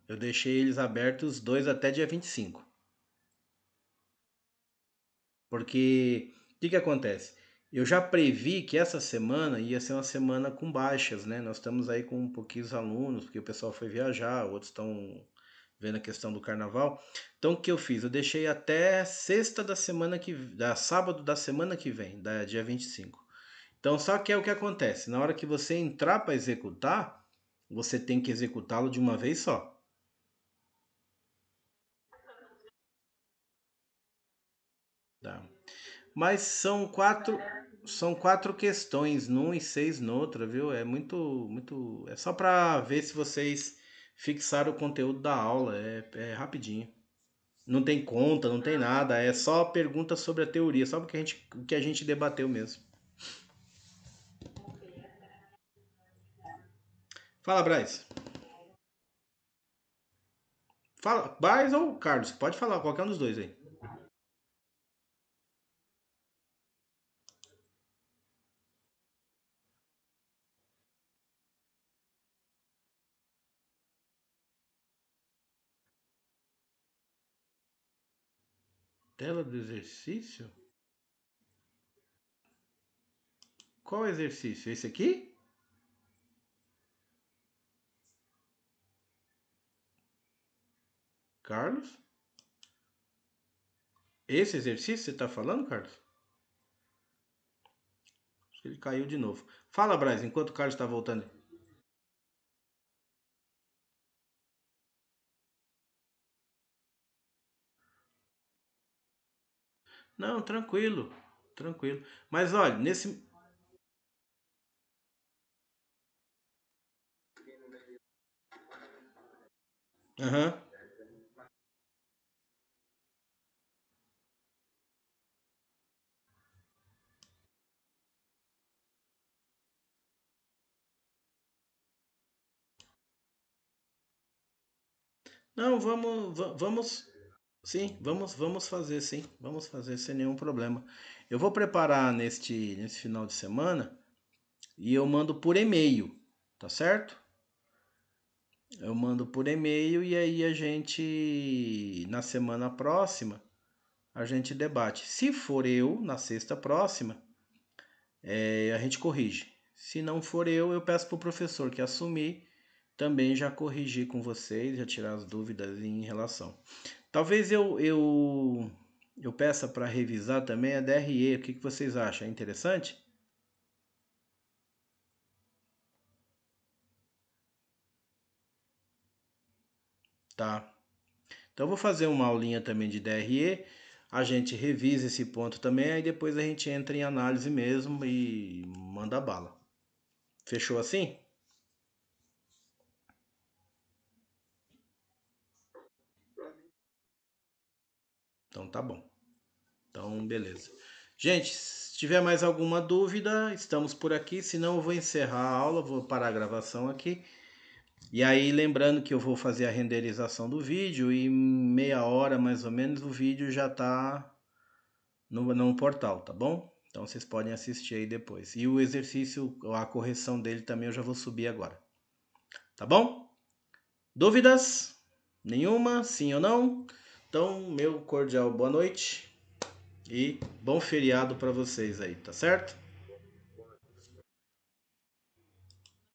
Eu deixei eles abertos 2 até dia 25. Porque o que acontece? Eu já previ que essa semana ia ser uma semana com baixas, né? Nós estamos aí com pouquinhos alunos, porque o pessoal foi viajar, outros estão vendo a questão do carnaval. Então o que eu fiz? Eu deixei até sexta da semana da sábado da semana que vem, da dia 25. Então só que é o que acontece, na hora que você entrar para executar, você tem que executá-lo de uma vez só. Tá? Mas são quatro questões num e seis noutra, viu? É muito. É só para ver se vocês fixaram o conteúdo da aula. É rapidinho. Não tem conta, não tem nada. É só pergunta sobre a teoria, só porque o que a gente debateu mesmo. Fala, Braz. Fala, Braz ou Carlos? Pode falar, qualquer um dos dois aí. Tela do exercício? Qual exercício? Esse aqui? Carlos? Esse exercício você está falando, Carlos? Acho que ele caiu de novo. Fala, Braz, enquanto o Carlos está voltando. Não, tranquilo, tranquilo. Mas olha, nesse. Aham. Não, vamos, sim, vamos fazer, sim, vamos fazer sem nenhum problema. Eu vou preparar neste final de semana e eu mando por e-mail, tá certo? Eu mando por e-mail e aí a gente, na semana próxima, a gente debate. Se for eu, na sexta próxima, a gente corrige. Se não for eu peço para o professor que assumir também já corrigir com vocês, já tirar as dúvidas em relação. Talvez eu peça para revisar também a DRE. O que vocês acham? É interessante? Tá. Então eu vou fazer uma aulinha também de DRE. A gente revisa esse ponto também, aí depois a gente entra em análise mesmo e manda bala. Fechou assim? Então tá bom. Então, beleza. Gente, se tiver mais alguma dúvida, estamos por aqui. Se não, eu vou encerrar a aula, vou parar a gravação aqui. E aí, lembrando que eu vou fazer a renderização do vídeo e em meia hora mais ou menos o vídeo já está no portal, tá bom? Então vocês podem assistir aí depois. E o exercício, a correção dele também eu já vou subir agora. Tá bom? Dúvidas? Nenhuma? Sim ou não? Então, meu cordial boa noite e bom feriado para vocês aí, tá certo?